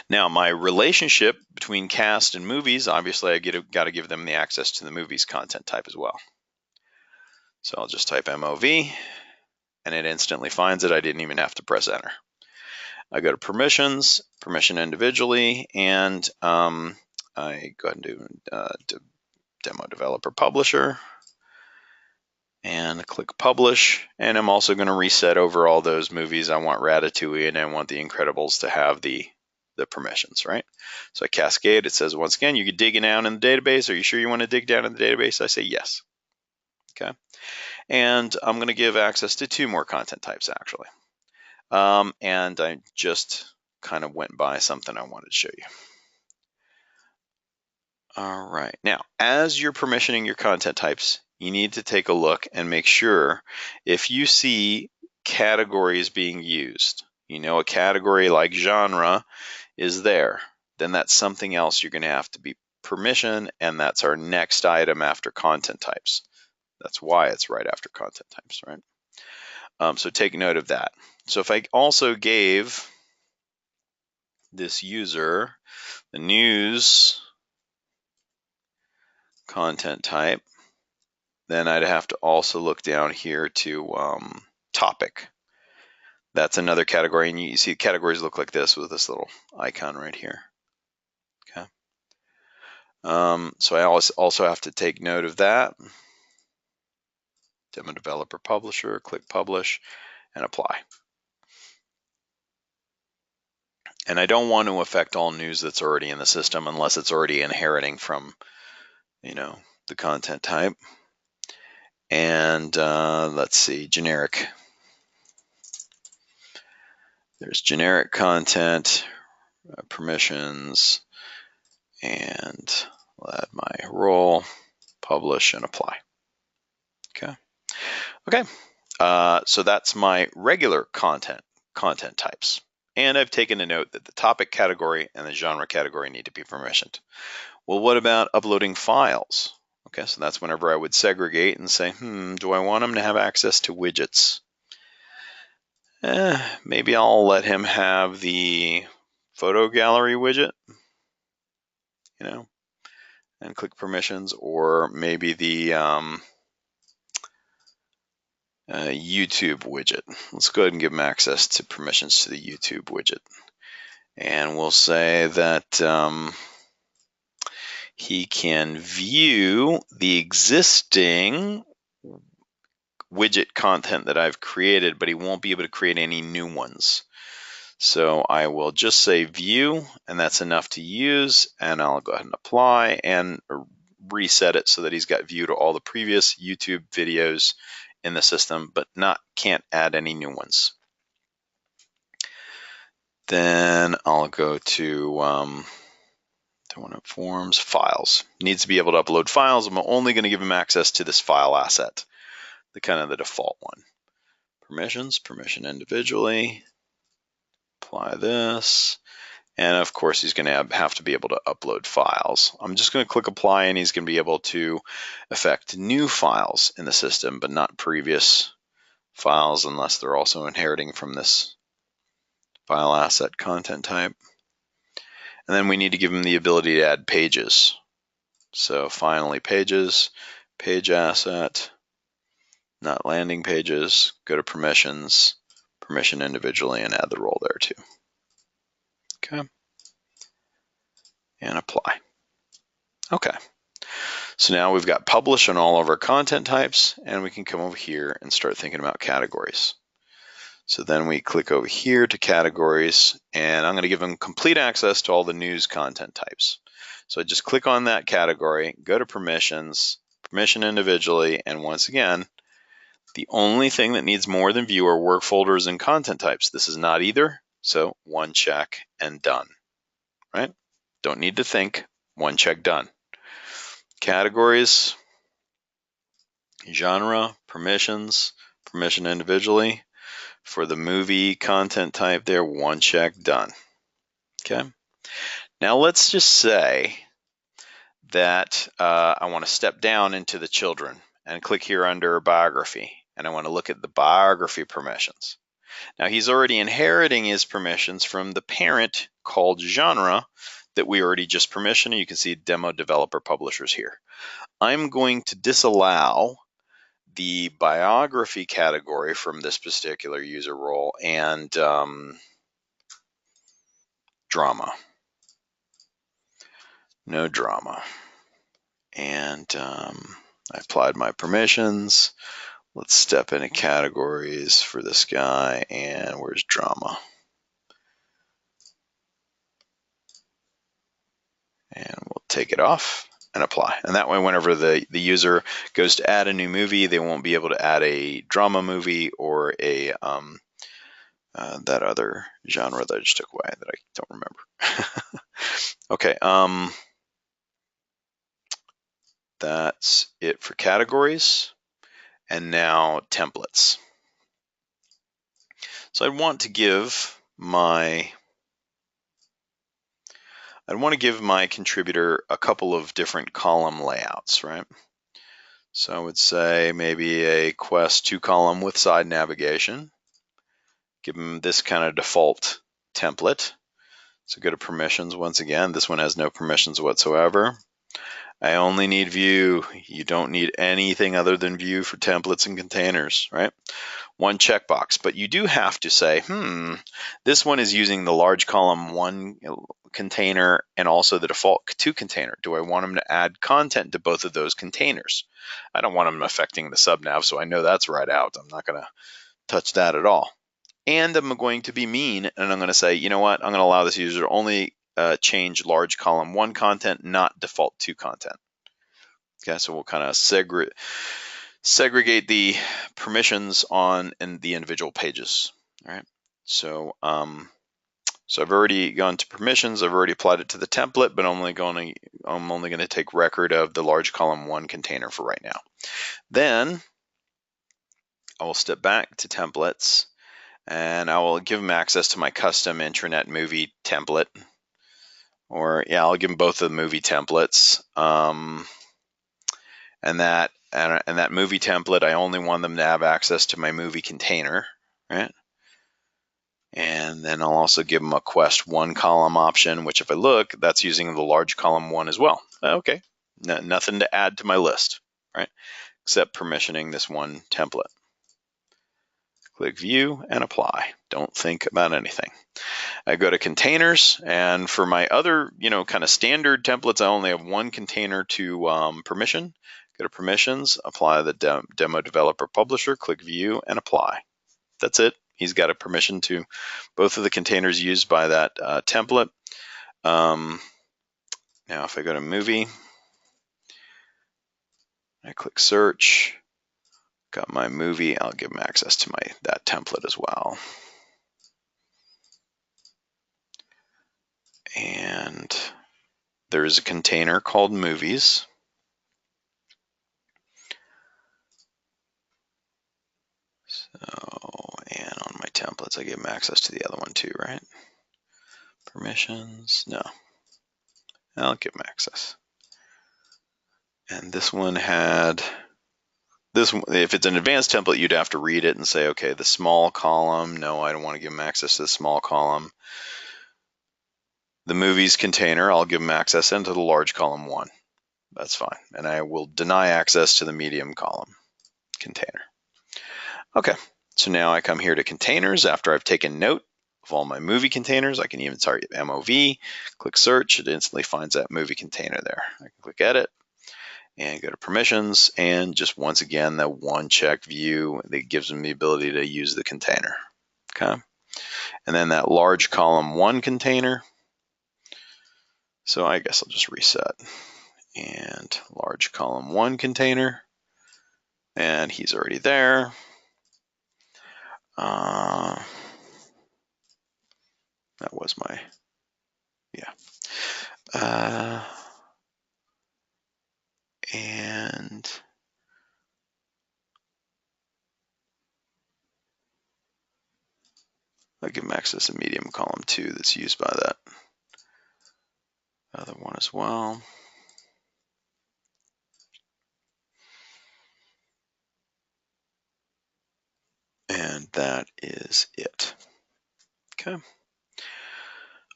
Now, my relationship between cast and movies, obviously I got to give them the access to the movies content type as well. So I'll just type MOV, and it instantly finds it. I didn't even have to press enter. I go to permissions, permission individually, and I go ahead and do demo developer publisher. And click publish, and I'm also going to reset over all those movies. I want Ratatouille and I want The Incredibles to have the permissions, right? So I cascade. It says, once again, you can dig down in the database. Are you sure you want to dig down in the database? I say yes. Okay. And I'm going to give access to 2 more content types, actually. And I just kind of went by something I wanted to show you. All right. Now, as you're permissioning your content types, you need to take a look and make sure if you see categories being used, a category like genre is there, then that's something else you're going to have to be permission, and that's our next item after content types. That's why it's right after content types, right? So take note of that. So if I also gave this user the news content type, then I'd have to also look down here to topic. That's another category, and you see categories look like this with this little icon right here. Okay. So I also have to take note of that. Demo developer publisher, click publish and apply. And I don't want to affect all news that's already in the system unless it's already inheriting from, the content type. And let's see, generic. There's generic content, permissions, and I'll add my role, publish, and apply. Okay. So that's my regular content types. And I've taken a note that the topic category and the genre category need to be permissioned. Well, what about uploading files? Okay, so that's whenever I would segregate and say, do I want him to have access to widgets? Maybe I'll let him have the photo gallery widget, and click permissions, or maybe the YouTube widget. Let's go ahead and give him access to permissions to the YouTube widget. And we'll say that he can view the existing widget content that I've created, but he won't be able to create any new ones. So I will just say view, and that's enough to use, and I'll go ahead and apply and reset it so that he's got view to all the previous YouTube videos in the system, but can't add any new ones. Then I'll go to forms, files. Needs to be able to upload files. I'm only going to give him access to this file asset, the default one. Permissions, permission individually. Apply this. And of course, he's going to have to be able to upload files. I'm just going to click apply, and he's going to be able to affect new files in the system, but not previous files unless they're also inheriting from this file asset content type. And then we need to give him the ability to add pages. So finally, pages, page asset, not landing pages, go to permissions, permission individually, and add the role there too. Okay. And apply. Okay. So now we've got publish on all of our content types, and we can come over here and start thinking about categories. So then we click over here to categories, and I'm going to give them complete access to all the news content types. So I just click on that category, go to permissions, permission individually, and once again, the only thing that needs more than view are work folders and content types. This is not either, so one check and done, right? Don't need to think, one check done. Categories, genre, permissions, permission individually. For the movie content type there, one check done. Okay. Now let's just say that I want to step down into the children and click here under biography, and I want to look at the biography permissions. Now he's already inheriting his permissions from the parent called genre that we already just permissioned. You can see demo developer publishers here. I'm going to disallow the biography category from this particular user role and drama. No drama. And I applied my permissions. Let's step into categories for this guy, and where's drama? And we'll take it off and apply. And that way, whenever the user goes to add a new movie, they won't be able to add a drama movie or a that other genre that I just took away that I don't remember. Okay, that's it for categories. And now templates. So I want to give my contributor a couple of different column layouts, right? So I would say maybe a Quest 2-column with side navigation. Give them this kind of default template. So go to permissions once again. This one has no permissions whatsoever. I only need view. You don't need anything other than view for templates and containers, right? One checkbox, but you do have to say, this one is using the large column 1 container and also the default 2 container. Do I want them to add content to both of those containers? I don't want them affecting the subnav, so I know that's right out. I'm not going to touch that at all. And I'm going to be mean, and I'm going to say, you know what? I'm going to allow this user to only change large column 1 content, not default 2 content. Okay, so we'll kind of segregate the permissions on in the individual pages. All right. So I've already gone to permissions. I've already applied it to the template, but I'm only going to take record of the large column 1 container for right now. Then I will step back to templates, and I will give them access to my custom intranet movie template. Or yeah, I'll give them both of the movie templates. And that movie template, I only want them to have access to my movie container, right? And then I'll also give them a quest 1 column option, which if I look, that's using the large column 1 as well. Okay, nothing to add to my list, right? Except permissioning this one template. Click view and apply. Don't think about anything. I go to containers, and for my other, kind of standard templates, I only have 1 container to permission. Go to permissions, apply the demo developer publisher, click view and apply. That's it. He's got a permission to both of the containers used by that template. Now, if I go to movie, I click search, got my movie, I'll give him access to that template as well. And there's a container called movies. So, and on my templates, I give them access to the other one too, right? Permissions, no. I'll give them access. And this one had, if it's an advanced template, you'd have to read it and say, okay, the small column, no, I don't want to give them access to the small column. The movies container, I'll give them access into the large column 1. That's fine. And I will deny access to the medium column container. Okay, so now I come here to containers. After I've taken note of all my movie containers, I can even target MOV, click search, it instantly finds that movie container there. I can click edit and go to permissions, and just once again, that one check view that gives them the ability to use the container. Okay, and then that large column 1 container. So I guess I'll just reset. And large column 1 container, and he's already there. That was my, and I'll give him access to medium column 2 that's used by that other one as well. And that is it. Okay.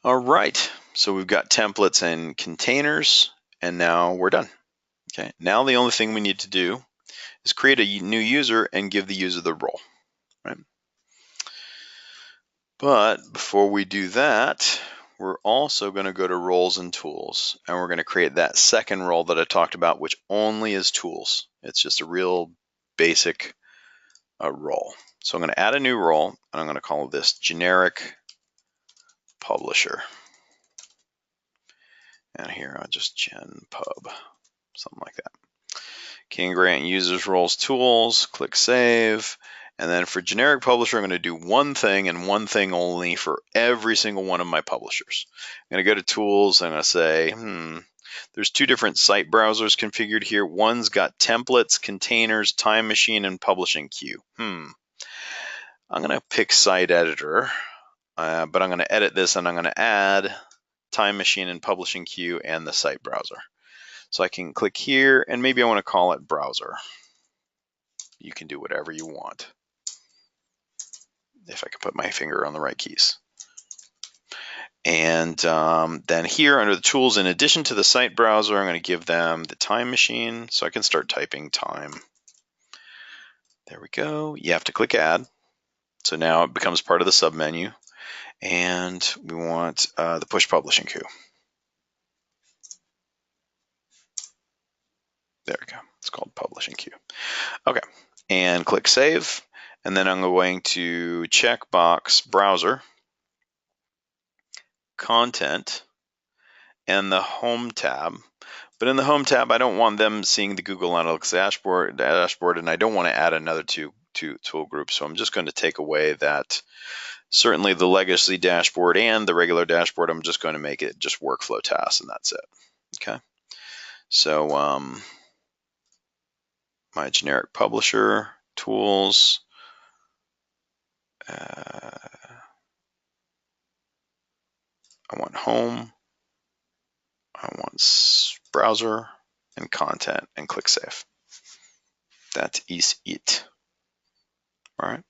All right. So we've got templates and containers, and now we're done. Okay. Now the only thing we need to do is create a new user and give the user the role, right? But before we do that, we're also going to go to roles and tools, and we're going to create that second role that I talked about, which only is tools. It's just a real basic role. So I'm going to add a new role, and I'm going to call this generic publisher. And here I'll just gen pub, something like that. Can grant users roles tools, click save. And then for generic publisher, I'm going to do one thing and one thing only for every single one of my publishers. I'm going to go to tools. I'm going to say, there's 2 different site browsers configured here. One's got templates, containers, time machine, and publishing queue. I'm going to pick site editor, but I'm going to edit this and I'm going to add time machine and publishing queue and the site browser. So I can click here and maybe I want to call it browser. You can do whatever you want, if I can put my finger on the right keys. And then here under the tools, in addition to the site browser, I'm going to give them the time machine so I can start typing time. There we go. You have to click add. So now it becomes part of the submenu. And we want the push publishing queue. There we go. It's called publishing queue. Okay. And click save. And then I'm going to check box browser, content, and the home tab. But in the home tab, I don't want them seeing the Google Analytics dashboard, and I don't want to add another two tool groups. So I'm just going to take away that, certainly the legacy dashboard and the regular dashboard. I'm just going to make it just workflow tasks, and that's it. Okay. So my generic publisher tools. I want home. I want browser and content, and click save. That is it. All right.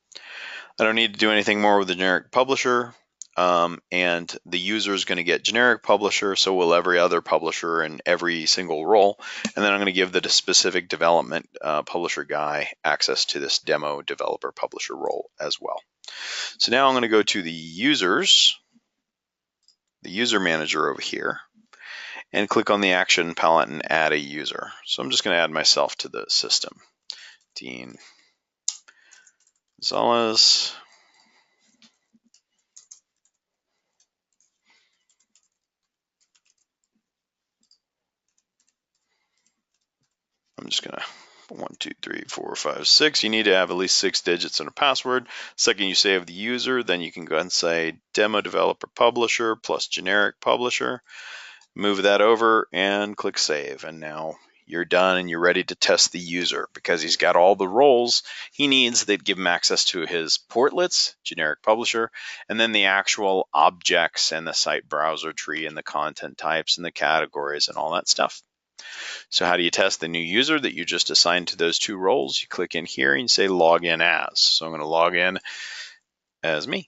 I don't need to do anything more with the generic publisher, and the user is going to get generic publisher, so will every other publisher in every single role. And then I'm going to give the specific development publisher guy access to this demo developer publisher role as well. So now I'm going to go to the users, the user manager over here, and click on the action palette and add a user. So I'm just going to add myself to the system. Dean Gonzalez. I'm just gonna 1, 2, 3, 4, 5, 6. You need to have at least 6 digits and a password. Second, you save the user, then you can go ahead and say demo developer publisher plus generic publisher. Move that over and click save. And now you're done and you're ready to test the user, because he's got all the roles he needs that give him access to his portlets, generic publisher, and then the actual objects and the site browser tree and the content types and the categories and all that stuff. So how do you test the new user that you just assigned to those 2 roles? You click in here and you say log in as. So I'm going to log in as me.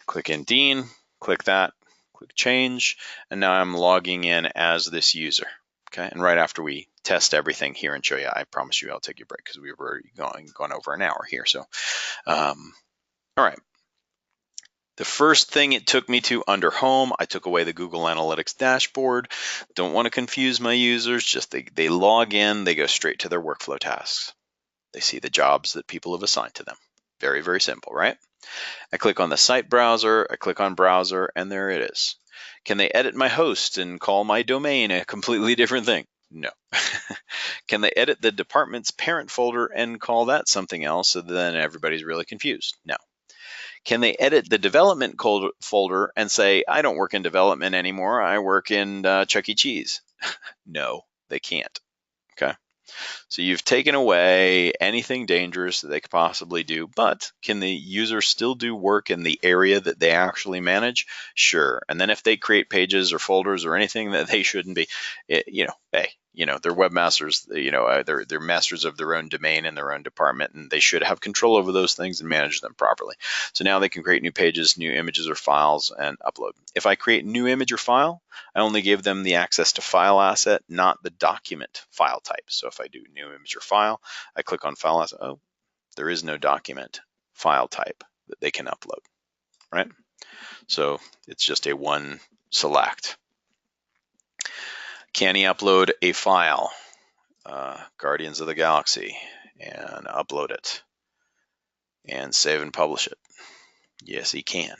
Click in Dean, click that, click change, and now I'm logging in as this user. Okay, and right after we test everything here and show you, I promise you I'll take a break because we've already gone over an hour here. So, all right. The first thing it took me to under home, I took away the Google Analytics dashboard. Don't want to confuse my users. Just they log in, they go straight to their workflow tasks. They see the jobs that people have assigned to them. Very, very simple, right? I click on the site browser, I click on browser, and there it is. Can they edit my host and call my domain a completely different thing? No. Can they edit the department's parent folder and call that something else, so then everybody's really confused? No. Can they edit the development folder and say, I don't work in development anymore, I work in Chuck E. Cheese? No, they can't. Okay. So you've taken away anything dangerous that they could possibly do, but can the user still do work in the area that they actually manage? Sure. And then if they create pages or folders or anything that they shouldn't be, hey, they're webmasters, they're masters of their own domain and their own department, and they should have control over those things and manage them properly. So now they can create new pages, new images or files, and upload. If I create a new image or file, I only give them the access to file asset, not the document file type. So if I do new image or file, I click on file asset. Oh, there is no document file type that they can upload, right? So it's just a one select. Can he upload a file, Guardians of the Galaxy, and upload it and save and publish it? Yes, he can.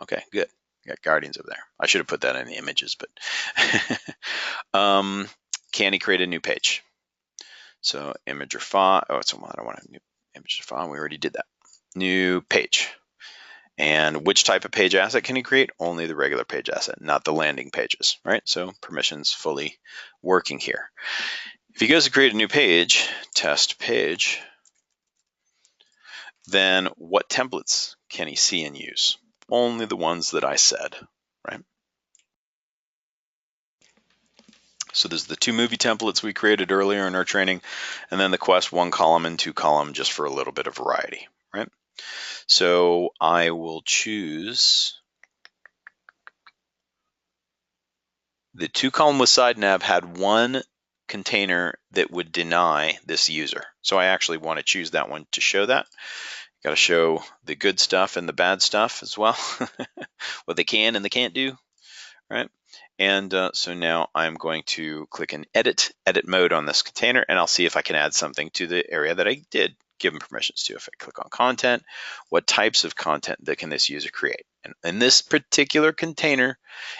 Okay, good. Got Guardians over there. I should have put that in the images, but can he create a new page? So image or file. Oh, it's one. I don't want a new image or file. We already did that. New page. And which type of page asset can he create? Only the regular page asset, not the landing pages, right? So permissions fully working here. If he goes to create a new page, test page, then what templates can he see and use? Only the ones that I said, right? So there's the 2 movie templates we created earlier in our training, and then the Quest 1 column and 2 column just for a little bit of variety, right? So I will choose The 2-column with side nav had one container that would deny this user. So I actually want to choose that one to show that. Got to show the good stuff and the bad stuff as well, what they can and they can't do, right? And so now I'm going to click in edit mode on this container, and I'll see if I can add something to the area that I did give them permissions to. If I click on content, what types of content that can this user create? And in this particular container,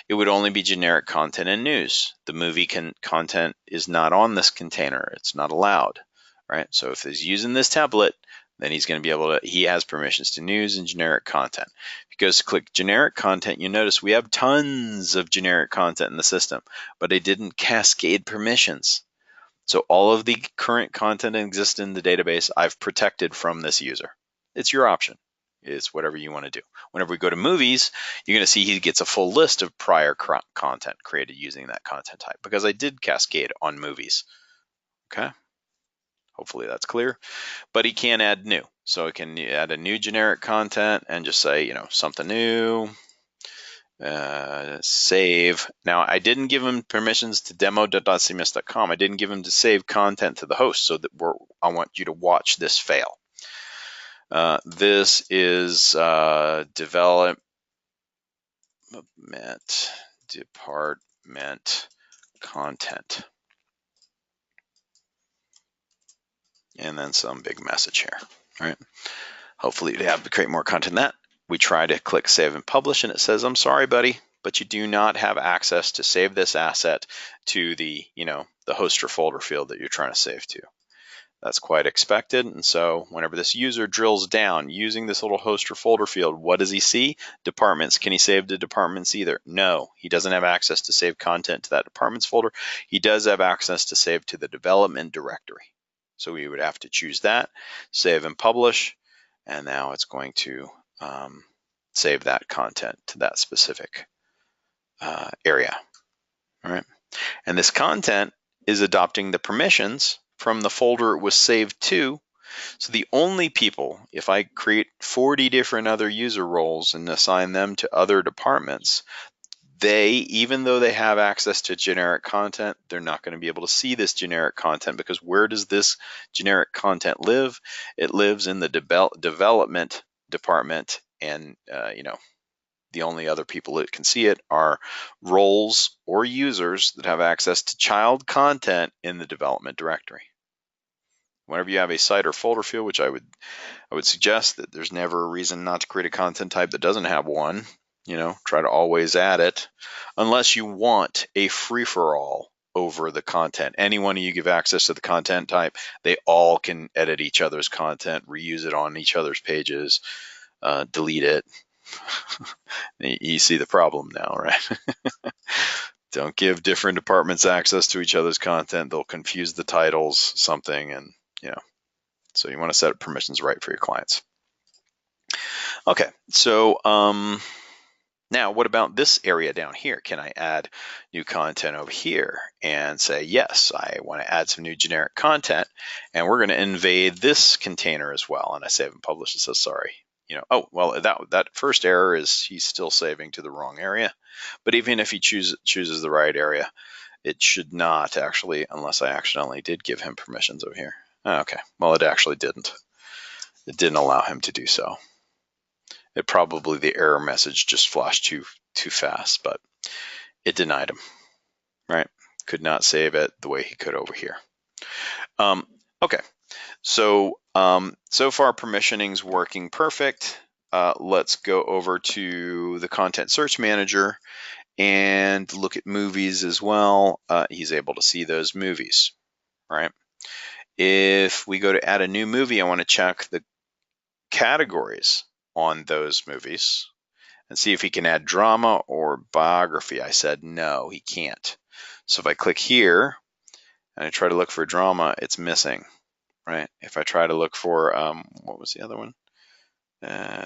it would only be generic content and news. The movie content is not on this container. It's not allowed, right? So if he's using this template, then he's going to be able to, he has permissions to news and generic content. If he goes to click generic content, you notice we have tons of generic content in the system, but I didn't cascade permissions. So all of the current content that exists in the database, I've protected from this user. It's your option. It's whatever you want to do. Whenever we go to movies, you're going to see he gets a full list of prior content created using that content type because I did cascade on movies. Okay. Hopefully that's clear, but he can add new. So it can add a new generic content and just say, you know, something new, save. Now I didn't give him permissions to demo.cms.com. I didn't give him to save content to the host so that I want you to watch this fail. This is development department content. And then some big message here, right? Hopefully you'd have to create more content than that. We try to click save and publish and it says, I'm sorry, buddy, but you do not have access to save this asset to the, you know, the host or folder field that you're trying to save to. That's quite expected. And so whenever this user drills down using this little host or folder field, what does he see? Departments. Can he save to departments either? No, he doesn't have access to save content to that departments folder. He does have access to save to the development directory. So we would have to choose that, save and publish, and now it's going to save that content to that specific area. All right. And this content is adopting the permissions from the folder it was saved to. So the only people, if I create 40 different other user roles and assign them to other departments, they, even though they have access to generic content, they're not going to be able to see this generic content because where does this generic content live? It lives in the development department, and you know, the only other people that can see it are roles or users that have access to child content in the development directory. Whenever you have a site or folder field, which I would suggest that there's never a reason not to create a content type that doesn't have one. You know, try to always add it, unless you want a free-for-all over the content. Anyone you give access to the content type, they all can edit each other's content, reuse it on each other's pages, delete it. You see the problem now, right? Don't give different departments access to each other's content. They'll confuse the titles, something, and you know. So you want to set up permissions right for your clients. Okay, so now, what about this area down here? Can I add new content over here and say, yes, I want to add some new generic content, and we're going to invade this container as well. And I save and publish and says, sorry. You know, oh, well, that first error is he's still saving to the wrong area. But even if he chooses the right area, it should not actually, unless I accidentally did give him permissions over here. Okay, well, it actually didn't. It didn't allow him to do so. It probably, the error message just flashed too fast, but it denied him, right? Could not save it the way he could over here. Okay, so so far permissioning's working perfect. Let's go over to the Content Search Manager and look at movies as well. He's able to see those movies, right? If we go to add a new movie, I want to check the categories on those movies and see if he can add drama or biography. I said no, he can't. So if I click here and I try to look for drama, it's missing, right? If I try to look for, what was the other one?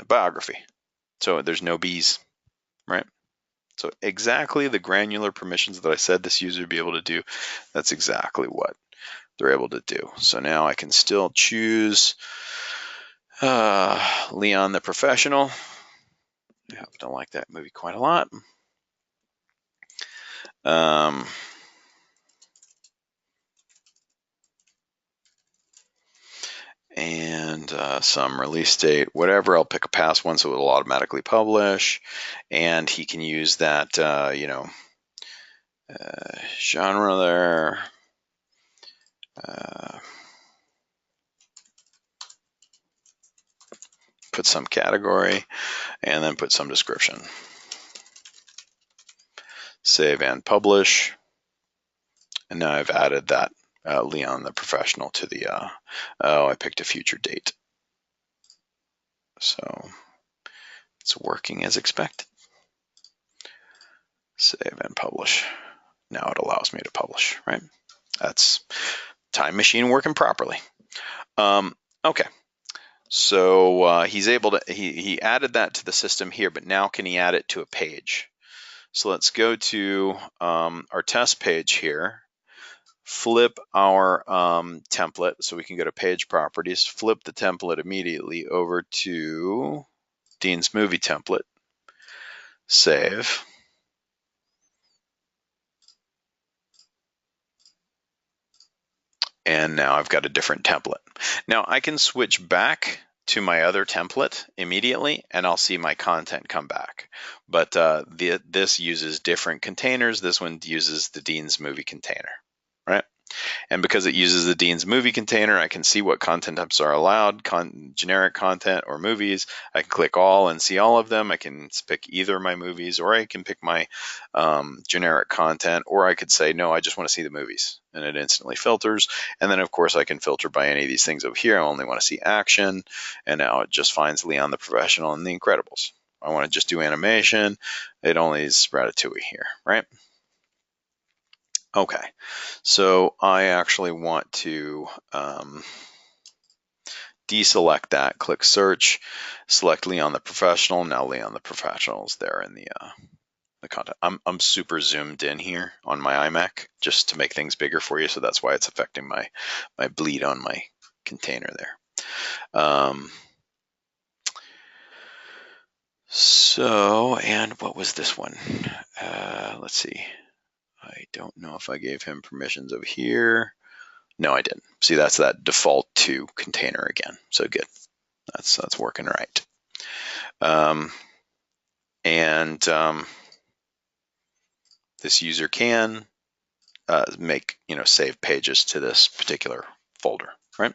Biography. So there's no B's, right? So exactly the granular permissions that I said this user would be able to do, that's exactly what they're able to do. So now I can still choose Leon the Professional. I happen to like that movie quite a lot. And some release date, whatever. I'll pick a past one so it'll automatically publish, and he can use that, genre there. Put some category, and then put some description. Save and publish. And now I've added that Leon the Professional to the, I picked a future date. So it's working as expected. Save and publish. Now it allows me to publish, right? That's Time Machine working properly. Okay. So he's able to, he added that to the system here, but now can he add it to a page? So let's go to our test page here, flip our template so we can go to page properties, flip the template immediately over to Dean's movie template, save. And now I've got a different template. Now I can switch back to my other template immediately and I'll see my content come back. But this uses different containers. This one uses the Dean's movie container, right? And because it uses the Dean's movie container, I can see what content types are allowed, generic content or movies. I can click all and see all of them. I can pick either my movies, or I can pick my generic content, or I could say, no, I just want to see the movies, and it instantly filters. And then, of course, I can filter by any of these things over here. I only want to see action, and now it just finds Leon the Professional and The Incredibles. I want to just do animation. It only is Ratatouille here, right? Okay, so I actually want to deselect that, click search, select Leon the Professional. Now Leon the Professional is there in the content. I'm super zoomed in here on my iMac just to make things bigger for you, so that's why it's affecting my bleed on my container there. So, and what was this one? Let's see. I don't know if I gave him permissions over here. No, I didn't. See, that's that default to container again. So good. That's working right. This user can make, save pages to this particular folder, right?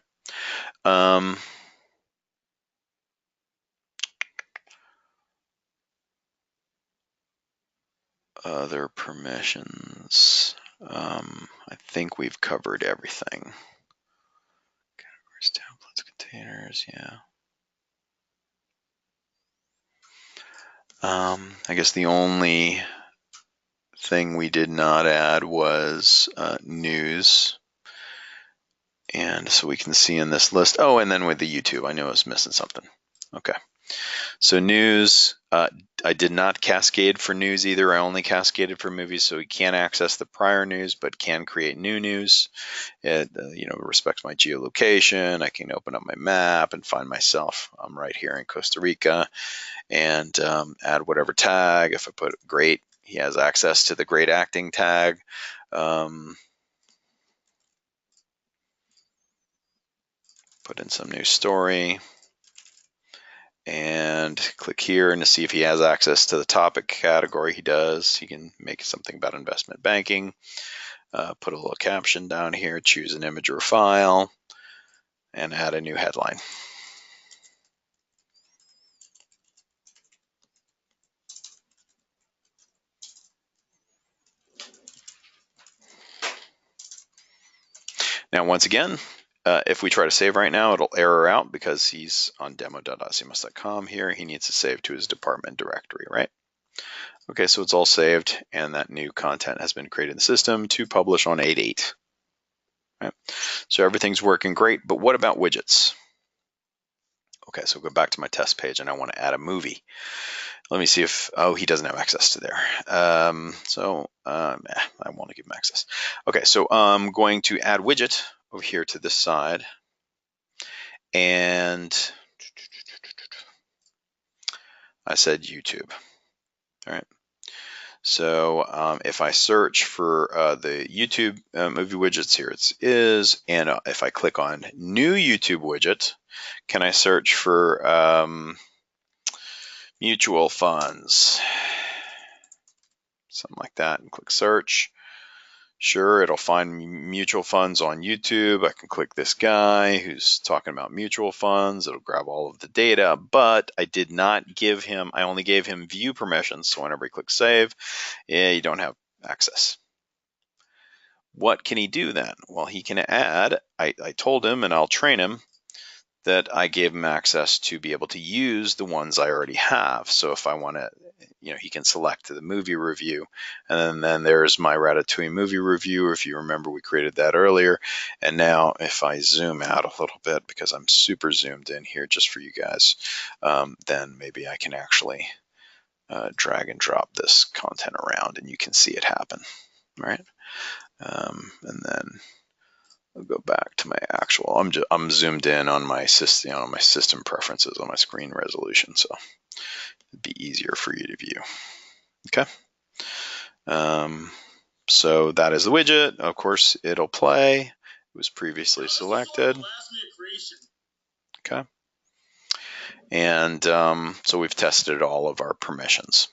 Other permissions. I think we've covered everything. Categories, templates, containers, yeah. I guess the only thing we did not add was news. And so we can see in this list. Oh, and then with the YouTube, I knew I was missing something. Okay. So news, I did not cascade for news either. I only cascaded for movies, so we can't access the prior news, but can create new news. It, respects my geolocation. I can open up my map and find myself. I'm right here in Costa Rica, and add whatever tag. If I put great, he has access to the great acting tag. Put in some new story. And click here and to see if he has access to the topic category. He does. He can make something about investment banking. Put a little caption down here, choose an image or file, and add a new headline. Now, once again, if we try to save right now, it'll error out because he's on demo.asimos.com here. He needs to save to his department directory, right? Okay, so it's all saved, and that new content has been created in the system to publish on 8/8. Right? So everything's working great, but what about widgets? Okay, so go back to my test page, and I want to add a movie. Let me see if, he doesn't have access to there. I want to give him access. Okay, so I'm going to add widget over here to this side. And I said YouTube. All right. So if I search for the YouTube movie widgets, here it is. And if I click on new YouTube widget, can I search for mutual funds? Something like that, and click search. Sure, it'll find mutual funds on YouTube. I can click this guy who's talking about mutual funds. It'll grab all of the data, but I did not give him, I only gave him view permissions. So whenever he clicks save, yeah, you don't have access. What can he do then? Well, he can add, I told him, and I'll train him, that I gave him access to be able to use the ones I already have. So if I want to, he can select the movie review, and then there's my Ratatouille movie review. If you remember, we created that earlier. And now if I zoom out a little bit, because I'm super zoomed in here just for you guys, then maybe I can actually drag and drop this content around and you can see it happen, right? And then I'll go back to my actual. I'm zoomed in on my system, on my system preferences on my screen resolution, so it'd be easier for you to view. Okay. So that is the widget. Of course, it'll play. It was previously selected. Okay. And so we've tested all of our permissions.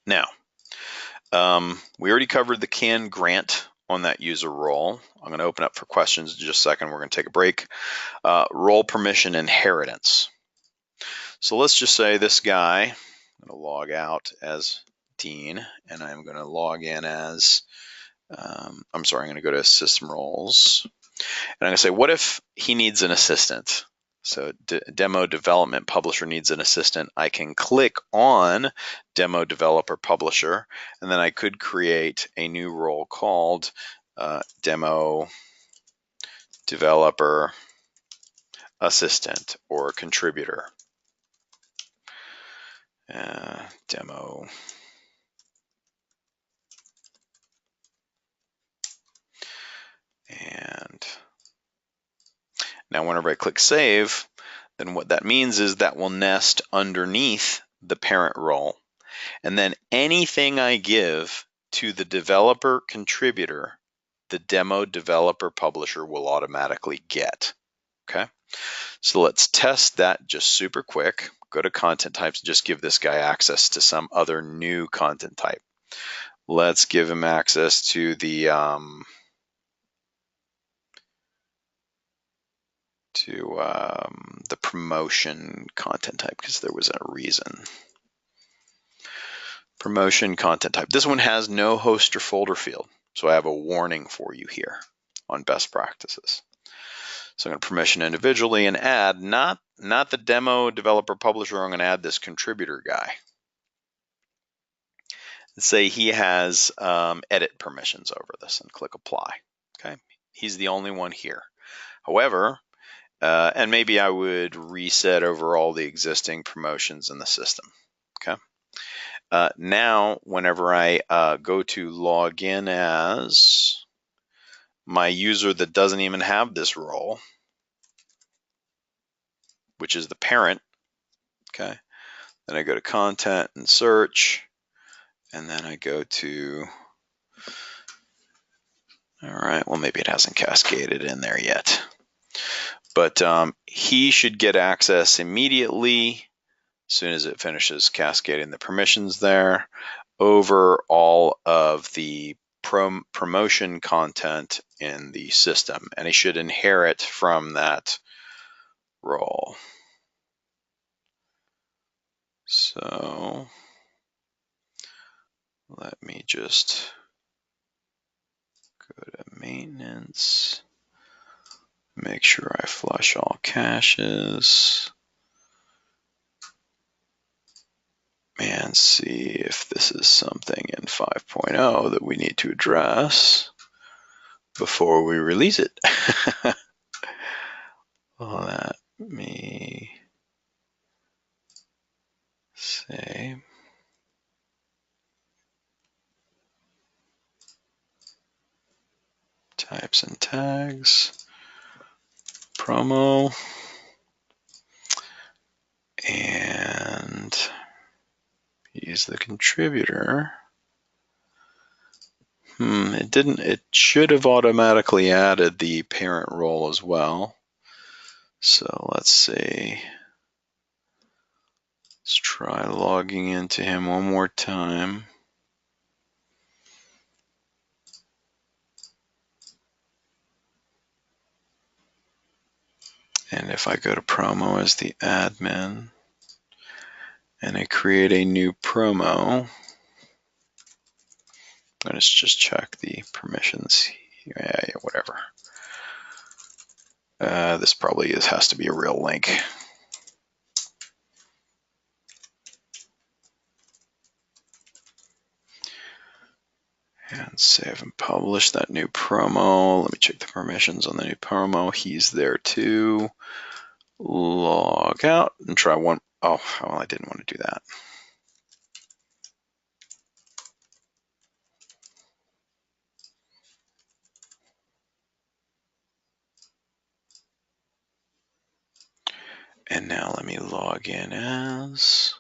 Now, we already covered the can grant on that user role. I'm going to open up for questions in just a second. We're going to take a break. Role permission inheritance. So let's just say this guy, I'm going to log out as Dean, and I'm going to log in as, I'm going to go to system roles. And I'm going to say, what if he needs an assistant? So demo development publisher needs an assistant. I can click on demo developer publisher, and then I could create a new role called demo developer assistant or contributor. Demo. And now whenever I click save, then what that means is that will nest underneath the parent role. And then anything I give to the developer contributor, the demo developer publisher will automatically get. Okay. So let's test that just super quick. Go to content types, just give this guy access to some other new content type. Let's give him access to the promotion content type, because there was a reason. Promotion content type. This one has no host or folder field, so I have a warning for you here on best practices. So I'm going to permission individually and add not the demo developer publisher. I'm going to add this contributor guy. Let's say he has edit permissions over this, and click apply. Okay, he's the only one here. However, and maybe I would reset over all the existing promotions in the system. Okay. Now, whenever I go to log in as my user that doesn't even have this role, which is the parent, okay, then I go to content and search, and then I go to, all right, well, maybe it hasn't cascaded in there yet. But he should get access immediately as soon as it finishes cascading the permissions there over all of the promotion content in the system, and he should inherit from that role. So let me just go to maintenance, make sure I flush all caches, and see if this is something in 5.0 that we need to address before we release it. Let me say types and tags, promo, and He's the contributor. It should have automatically added the parent role as well. So let's see. Let's try logging into him one more time. And if I go to promo as the admin and I create a new promo, let's just check the permissions. Yeah, whatever. This probably has to be a real link. And save and publish that new promo. Let me check the permissions on the new promo. He's there too. Log out and try one. Oh, well, I didn't want to do that. And now let me log in as.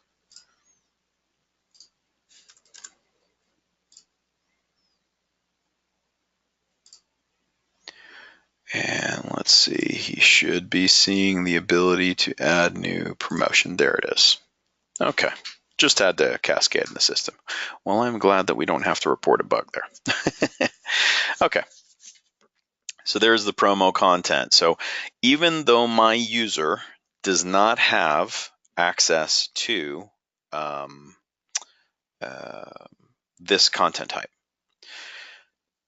And let's see, he should be seeing the ability to add new promotion. There it is. Okay, just had to cascade in the system. Well, I'm glad that we don't have to report a bug there. Okay, so there's the promo content. So even though my user does not have access to this content type,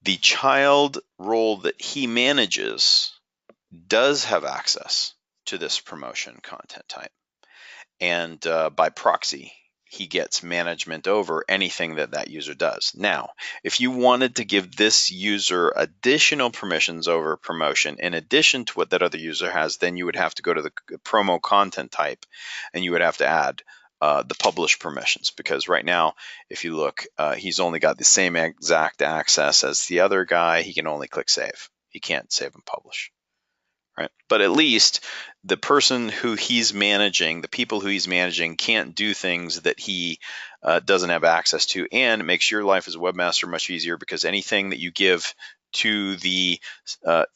the child role that he manages does have access to this promotion content type. And by proxy, he gets management over anything that that user does. Now, if you wanted to give this user additional permissions over promotion in addition to what that other user has, then you would have to go to the promo content type and you would have to add the publish permissions, because right now, if you look, he's only got the same exact access as the other guy. He can only click save. He can't save and publish. Right. But at least the person who he's managing, the people who he's managing, can't do things that he doesn't have access to, and it makes your life as a webmaster much easier, because anything that you give to the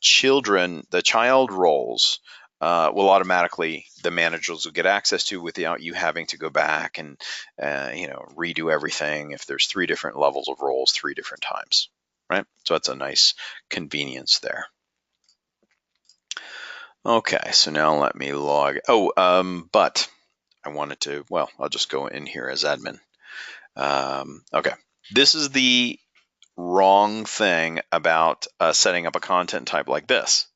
children, the child roles, will automatically, the managers will get access to without you having to go back and redo everything if there's 3 different levels of roles 3 different times. Right. So that's a nice convenience there. Okay, so now let me log. But I wanted to, well, I'll just go in here as admin. Okay, this is the wrong thing about setting up a content type like this.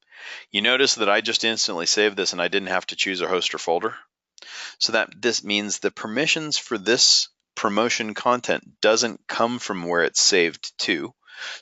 You notice that I just instantly saved this and I didn't have to choose a host or folder. So that this means the permissions for this promotion content doesn't come from where it's saved to.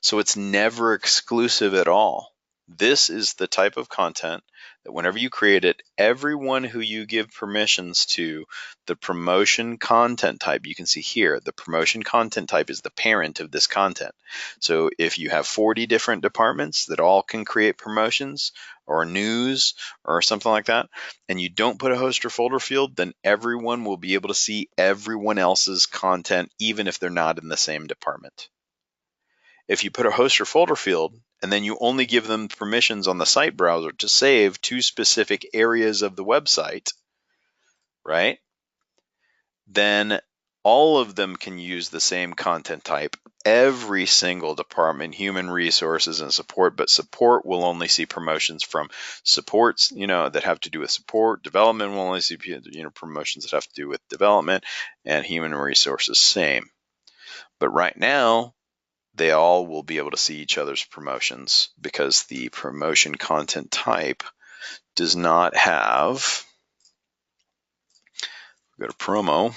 So it's never exclusive at all. This is the type of content that whenever you create it, everyone who you give permissions to the promotion content type, you can see here, the promotion content type is the parent of this content. So if you have 40 different departments that all can create promotions or news or something like that, and you don't put a host or folder field, then everyone will be able to see everyone else's content, even if they're not in the same department. If you put a host or folder field and then you only give them permissions on the site browser to save to specific areas of the website, right? Then all of them can use the same content type. Every single department, human resources and support, but support will only see promotions from supports, that have to do with support. Development will only see, promotions that have to do with development, and human resources, same. But right now, they all will be able to see each other's promotions because the promotion content type does not have, go to promo,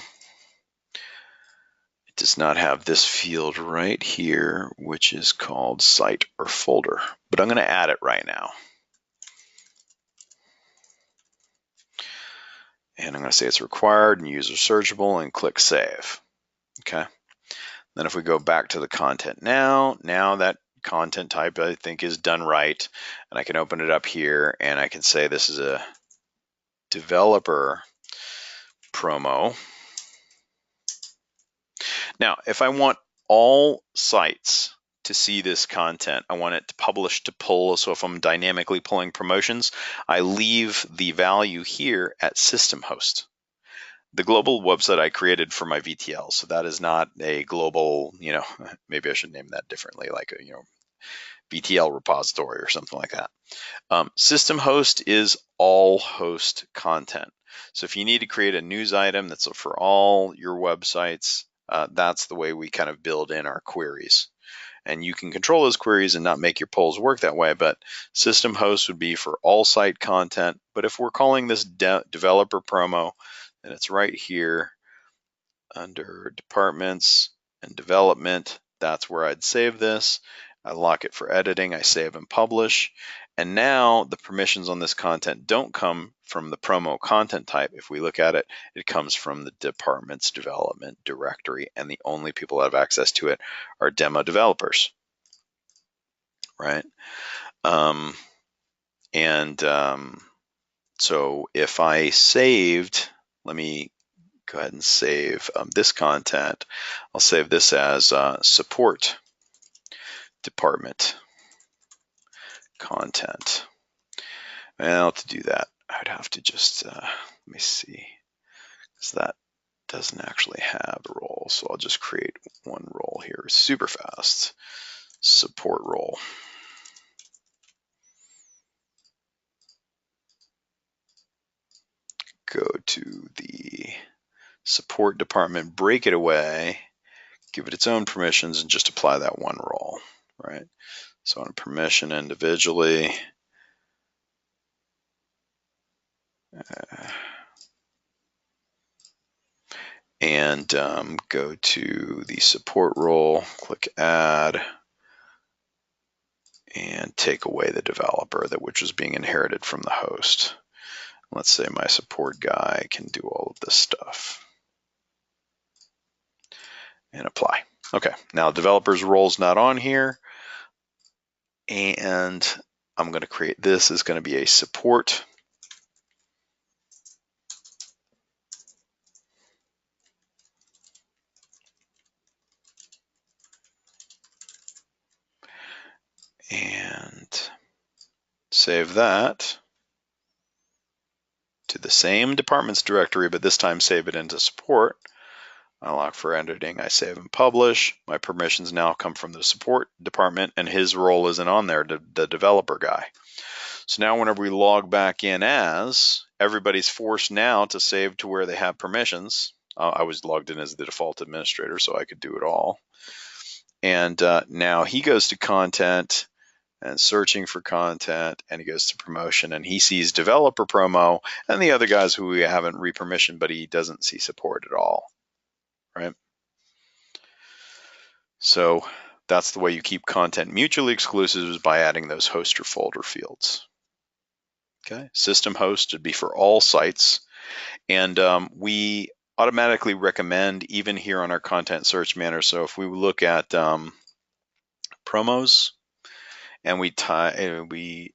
it does not have this field right here, which is called site or folder, but I'm going to add it right now. And I'm going to say it's required and user searchable and click save. Okay. Then if we go back to the content now that content type I think is done right, and I can open it up here and I can say this is a developer promo. Now, if I want all sites to see this content, I want it to publish to pull. So if I'm dynamically pulling promotions, I leave the value here at system host. The global website I created for my VTL. So that is not a global, maybe I should name that differently, like a, VTL repository or something like that. System host is all host content. So if you need to create a news item that's for all your websites, that's the way we kind of build in our queries. And you can control those queries and not make your polls work that way, but system host would be for all site content. But if we're calling this developer promo, then it's right here under departments and development. That's where I'd save this. I lock it for editing. I save and publish. And now the permissions on this content don't come from the promo content type. If we look at it, it comes from the department's development directory, and the only people that have access to it are demo developers, right? So if I saved, let me go ahead and save this content. I'll save this as support department content. Well, to do that, I'd have to just, let me see, because that doesn't actually have a role. So I'll just create one role here super fast. Support role. Go to the support department, break it away, give it its own permissions, and just apply that one role, right? So on permission individually, and go to the support role, click add, and take away the developer which was being inherited from the host. Let's say my support guy can do all of this stuff. And apply. Okay, now developer's role is not on here. And I'm going to create this is going to be a support. And save that to the same departments directory, but this time save it into support. I lock for editing, I save and publish. My permissions now come from the support department, and his role isn't on there, the developer guy. So now whenever we log back in as, everybody's forced now to save to where they have permissions. I was logged in as the default administrator, so I could do it all. And now he goes to content and searching for content, and he goes to promotion, and he sees developer promo and the other guys who we haven't re-permissioned, but he doesn't see support at all, right? So that's the way you keep content mutually exclusive, is by adding those host or folder fields. Okay, system host would be for all sites, and we automatically recommend even here on our content search manager. So if we look at promos, and we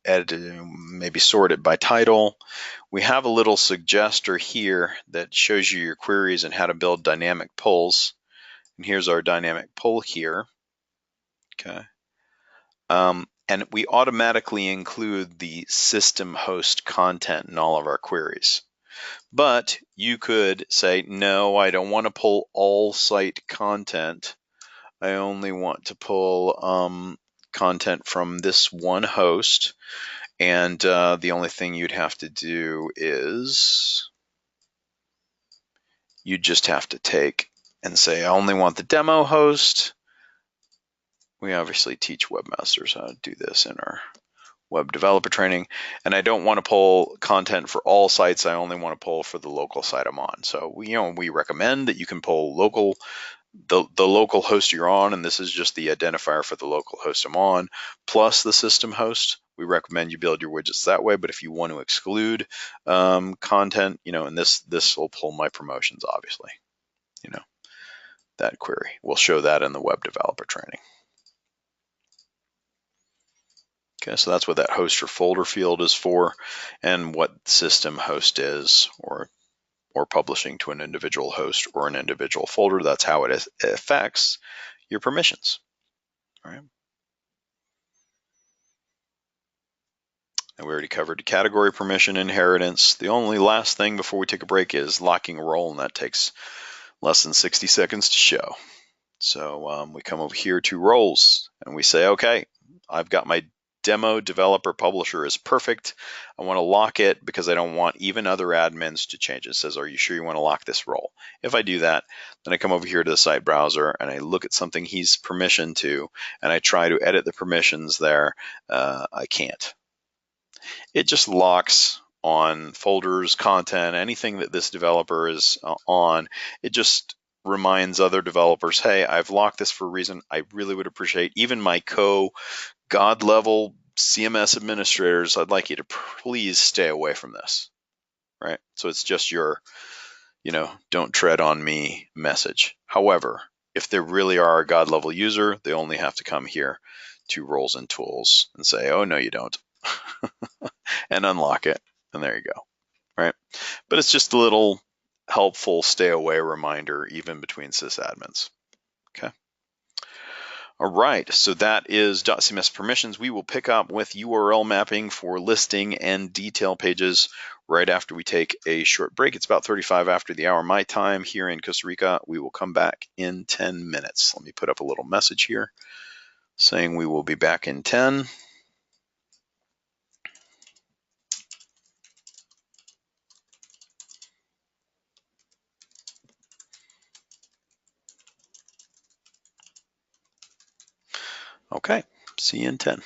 edit, maybe sort it by title, we have a little suggester here that shows you your queries and how to build dynamic polls. And here's our dynamic poll here. Okay. And we automatically include the system host content in all of our queries. But you could say, no, I don't want to pull all site content. I only want to pull content from this one host. And the only thing you'd have to do is you just have to take and say, I only want the demo host. We obviously teach webmasters how to do this in our web developer training. And I don't want to pull content for all sites. I only want to pull for the local site I'm on. So we recommend that you can pull the local host you're on, and this is just the identifier for the local host I'm on, plus the system host. We recommend you build your widgets that way, but if you want to exclude content, and this will pull my promotions, obviously, that query. We'll show that in the web developer training. Okay, so that's what that host or folder field is for, and what system host is, or or publishing to an individual host or an individual folder. That's how it affects your permissions. All right. And we already covered category permission, inheritance. The only last thing before we take a break is locking a role, and that takes less than 60 seconds to show. So we come over here to roles, and we say, okay, I've got my demo developer publisher is perfect. I want to lock it because I don't want even other admins to change it. It says, are you sure you want to lock this role? If I do that, then I come over here to the site browser and I look at something he's permissioned to, and I try to edit the permissions there. I can't. It just locks on folders, content, anything that this developer is on. It just reminds other developers, hey, I've locked this for a reason. I really would appreciate even my God level CMS administrators. I'd like you to please stay away from this, right? So it's just your, don't tread on me message. However, if they really are a God level user, they only have to come here to roles and tools and say, oh, no, you don't. And unlock it. And there you go. Right. But it's just a little helpful stay away reminder, even between sysadmins. Okay. All right. So that is .cms permissions. We will pick up with URL mapping for listing and detail pages right after we take a short break. It's about 35 after the hour my time here in Costa Rica. We will come back in 10 minutes. Let me put up a little message here saying we will be back in 10. Okay. See you in 10.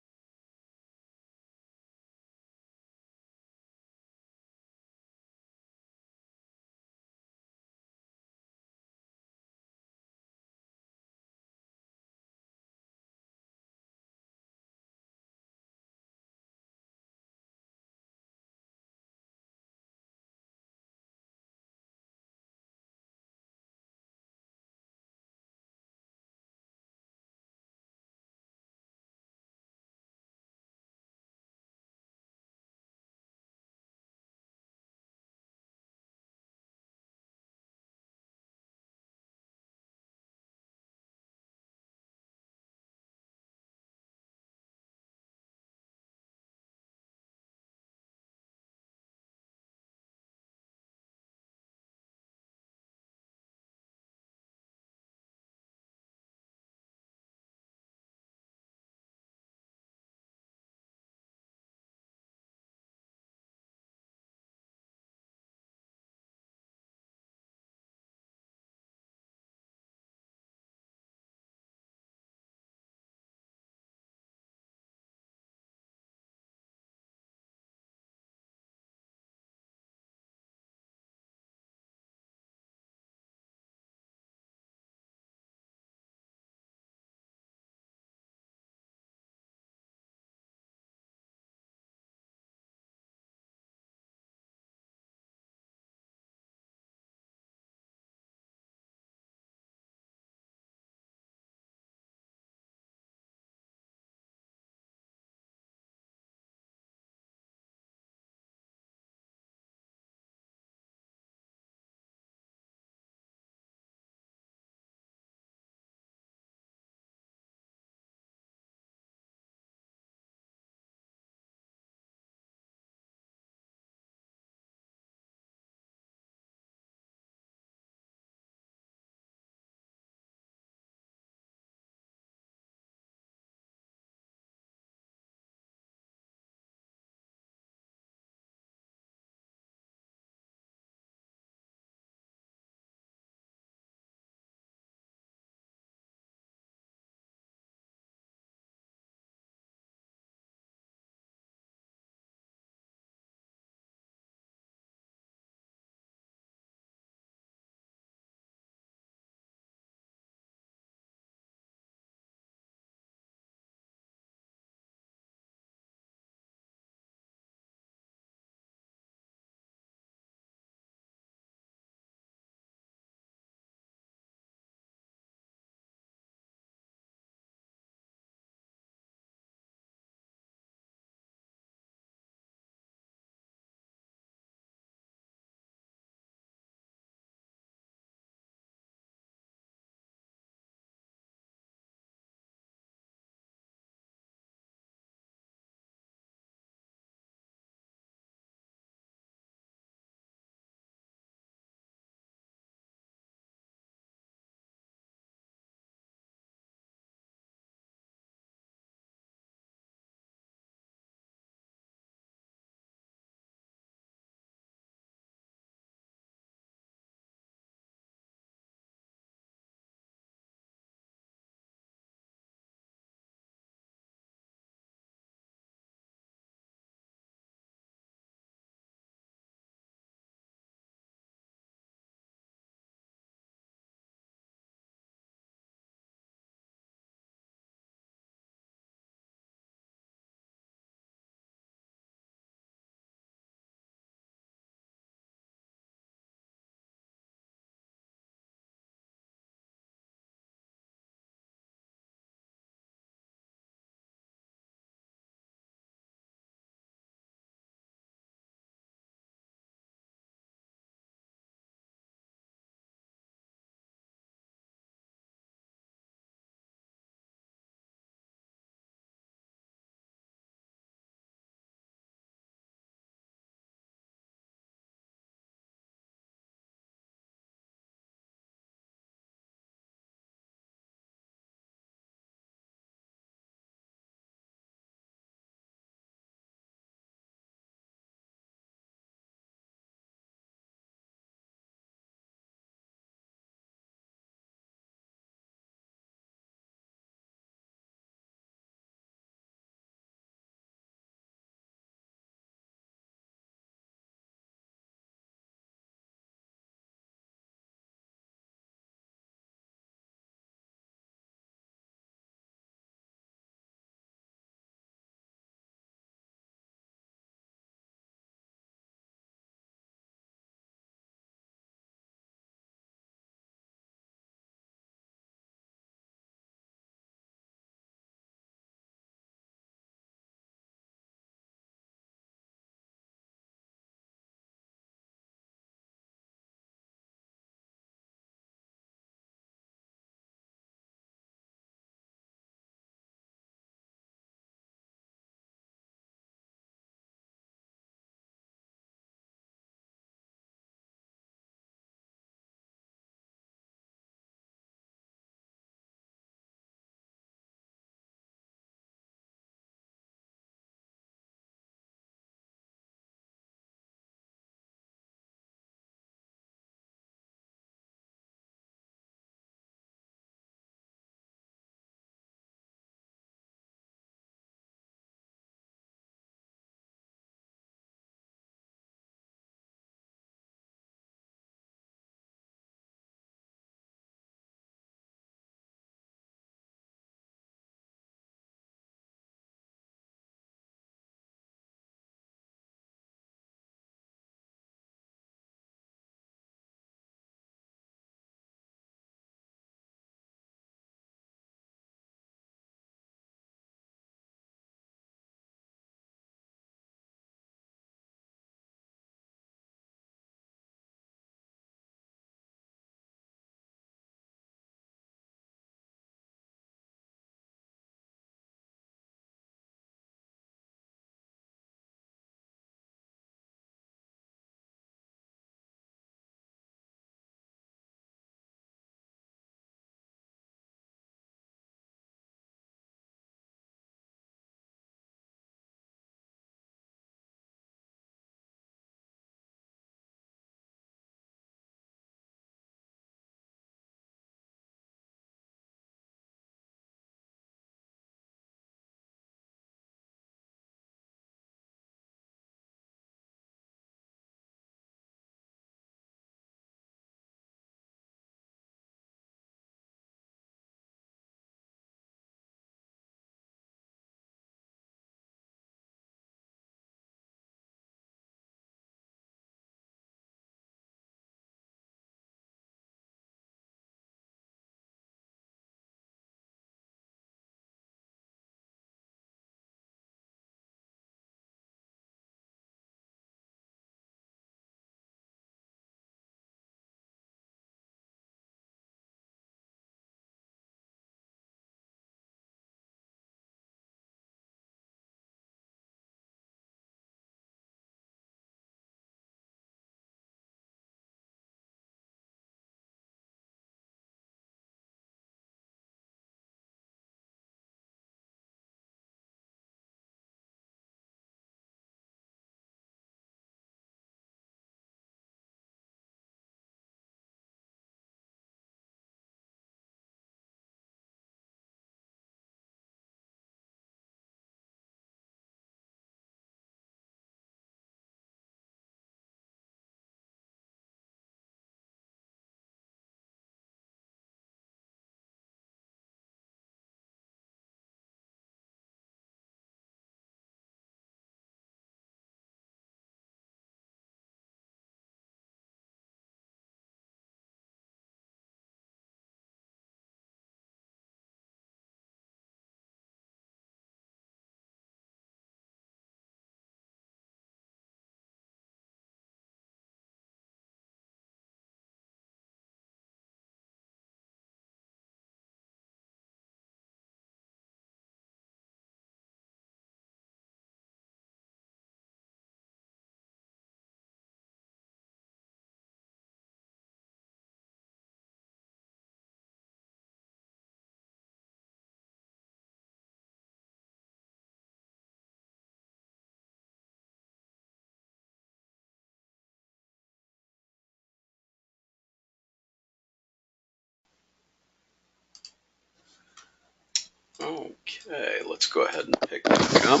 Okay, let's go ahead and pick back up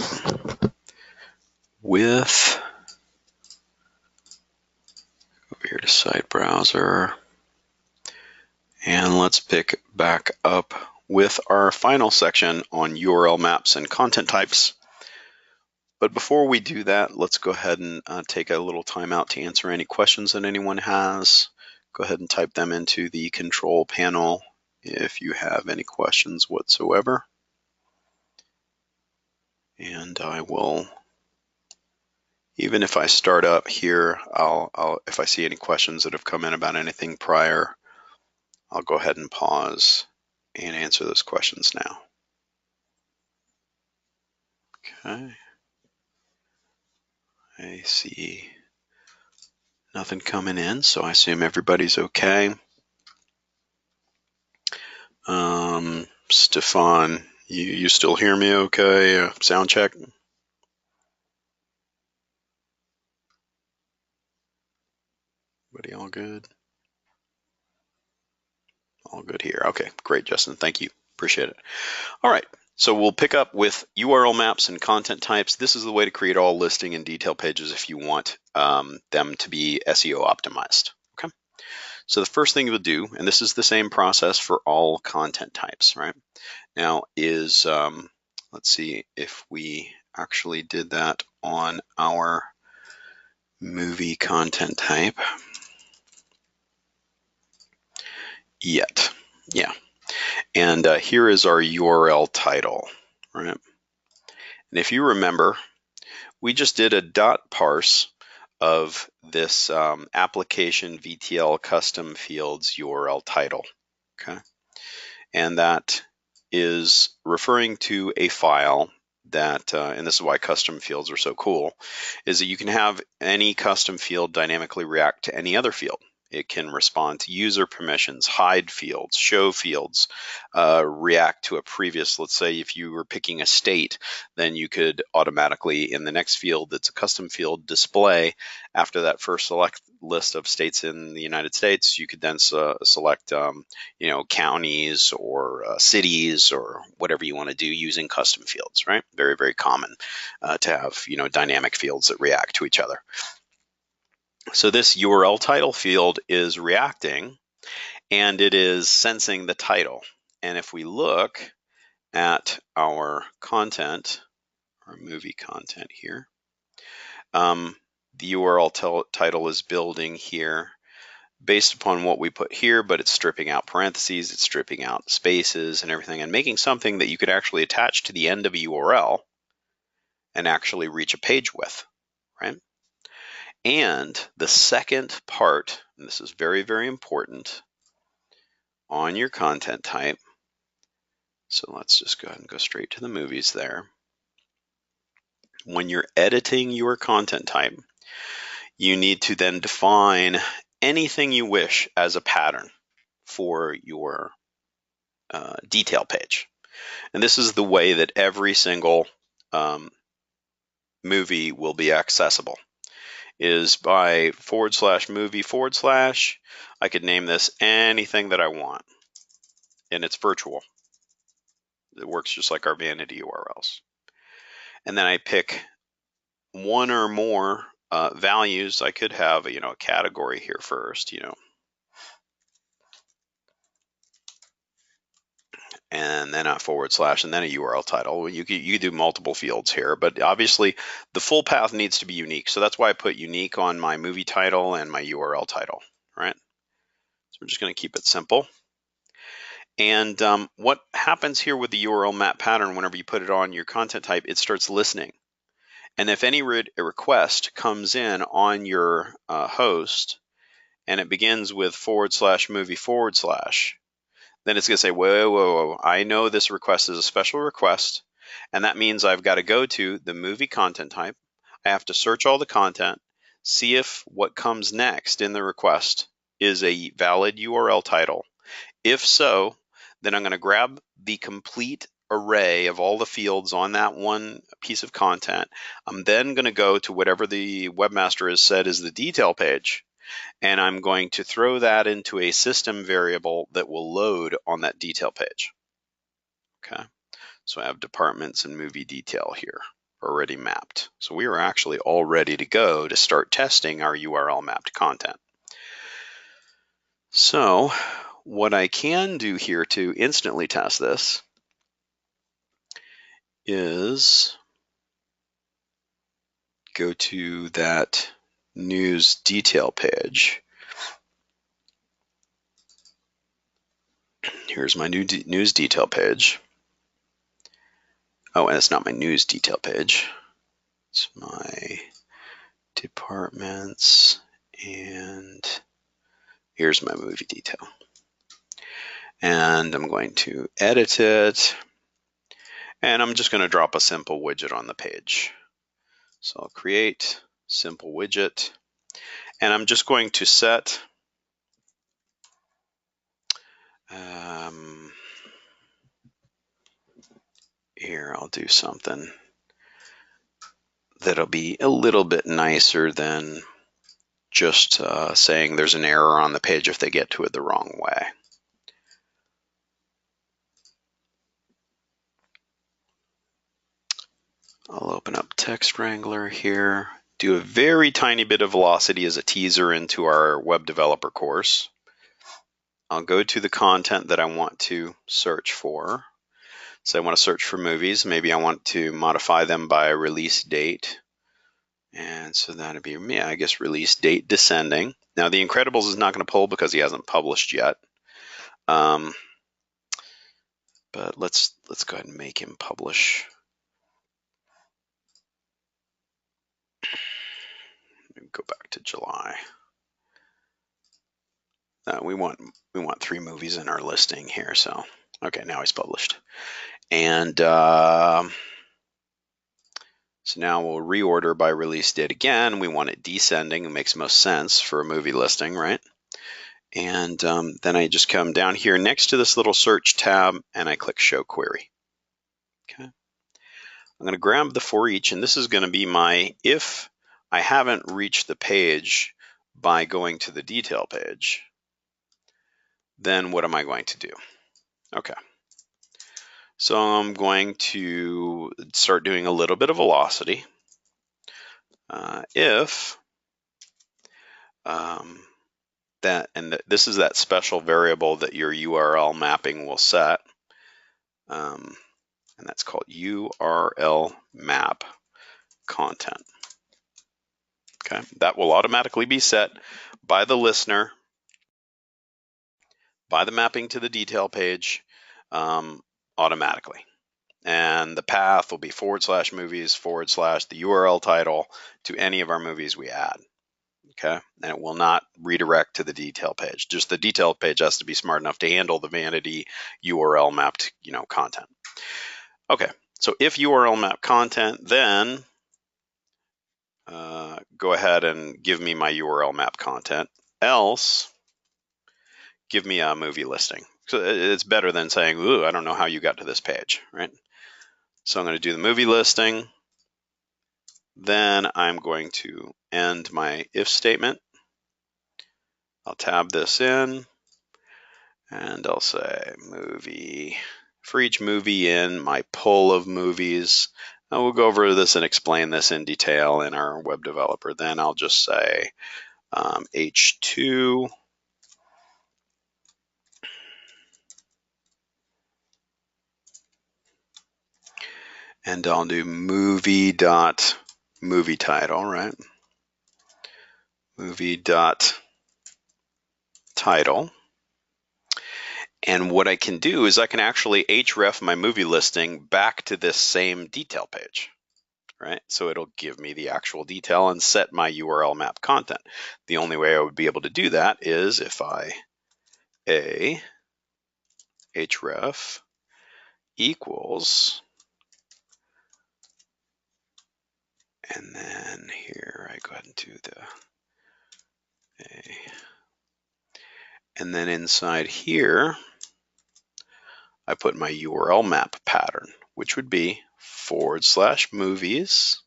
with, over here to site browser, and let's pick back up with our final section on URL maps and content types. But before we do that, let's go ahead and take a little time out to answer any questions that anyone has. Go ahead and type them into the control panel if you have any questions whatsoever. And I will, even if I start up here, if I see any questions that have come in about anything prior, I'll go ahead and pause and answer those questions now. Okay. I see nothing coming in, so I assume everybody's okay. Stefan, you still hear me okay? Sound check? Everybody all good? All good here. Okay, great, Justin. Thank you. Appreciate it. All right, so we'll pick up with URL maps and content types. This is the way to create all listing and detail pages if you want them to be SEO optimized. Okay, so the first thing you'll do, and this is the same process for all content types, right? Now is, let's see if we actually did that on our movie content type yet. Yeah, and here is our URL title, right? And if you remember, we just did a dot parse of this application VTL custom fields URL title, okay? And that is referring to a file that, and this is why custom fields are so cool, is that you can have any custom field dynamically react to any other field. It can respond to user permissions, hide fields, show fields, react to a previous, let's say if you were picking a state, then you could automatically in the next field that's a custom field display after that first select list of states in the United States, you could then select counties or cities or whatever you want to do using custom fields, right? Very, very common to have, dynamic fields that react to each other. So this URL title field is reacting and it is sensing the title. And if we look at our content, our movie content here, the URL title is building here based upon what we put here, but it's stripping out parentheses, it's stripping out spaces and everything, and making something that you could actually attach to the end of a URL and actually reach a page with, right? And the second part, and this is very, very important on your content type, so let's just go ahead and go straight to the movies there. When you're editing your content type, you need to then define anything you wish as a pattern for your detail page. And this is the way that every single movie will be accessible, is by /movie/. I could name this anything that I want, and it's virtual. It works just like our vanity URLs. And then I pick one or more values. I could have a category here first, and then a / and then a URL title. You could do multiple fields here, but obviously the full path needs to be unique. So that's why I put unique on my movie title and my URL title, right? So we're just going to keep it simple. And what happens here with the URL map pattern, whenever you put it on your content type, it starts listening. And if any request comes in on your host and it begins with /movie/, then it's going to say, whoa, I know this request is a special request, and that means I've got to go to the movie content type. I have to search all the content, see if what comes next in the request is a valid URL title. If so, then I'm going to grab the complete array of all the fields on that one piece of content. I'm then going to go to whatever the webmaster has said is the detail page, and I'm going to throw that into a system variable that will load on that detail page. Okay,
So I have departments and movie detail here already mapped. So we are actually all ready to go to start testing our URL mapped content. So what I can do here to instantly test this is go to that news detail page. Here's my new news detail page. Oh, and it's not my news detail page. It's my departments, and here's my movie detail. And I'm going to edit it, and I'm just going to drop a simple widget on the page. So I'll create simple widget, and I'm just going to set here, I'll do something that'll be a little bit nicer than just saying there's an error on the page if they get to it the wrong way. I'll open up Text Wrangler here, do a very tiny bit of velocity as a teaser into our web developer course. I'll go to the content that I want to search for. So I want to search for movies. Maybe I want to modify them by release date. And so that'd be, yeah, I guess release date descending. Now the Incredibles is not going to pull because he hasn't published yet. But let's go ahead and make him publish. Go back to July. We want 3 movies in our listing here. So okay, now he's published. And so now we'll reorder by release date again. We want it descending. It makes most sense for a movie listing, right? And then I just come down here next to this little search tab and I click show query. Okay. I'm going to grab the for each, and this is going to be my, if I haven't reached the page by going to the detail page, then what am I going to do? Okay. So I'm going to start doing a little bit of velocity. If that, and this is that special variable that your URL mapping will set, and that's called URL map content. Okay, that will automatically be set by the listener, by the mapping to the detail page, automatically. And the path will be /movies/ the URL title to any of our movies we add. Okay, and it will not redirect to the detail page. Just the detail page has to be smart enough to handle the vanity URL mapped, content. Okay, so if URL map content, then go ahead and give me my URL map content. Else, give me a movie listing. So it's better than saying, ooh, I don't know how you got to this page, right? So I'm going to do the movie listing. Then I'm going to end my if statement. I'll tab this in, and I'll say movie. For each movie in my pull of movies, we'll go over this and explain this in detail in our web developer. Then I'll just say H2. And I'll do movie title, right? Movie title. And what I can do is I can actually href my movie listing back to this same detail page, right? So it'll give me the actual detail and set my URL map content. The only way I would be able to do that is if I href equals, and then here I go ahead and do the and then inside here I put my URL map pattern, which would be /movies/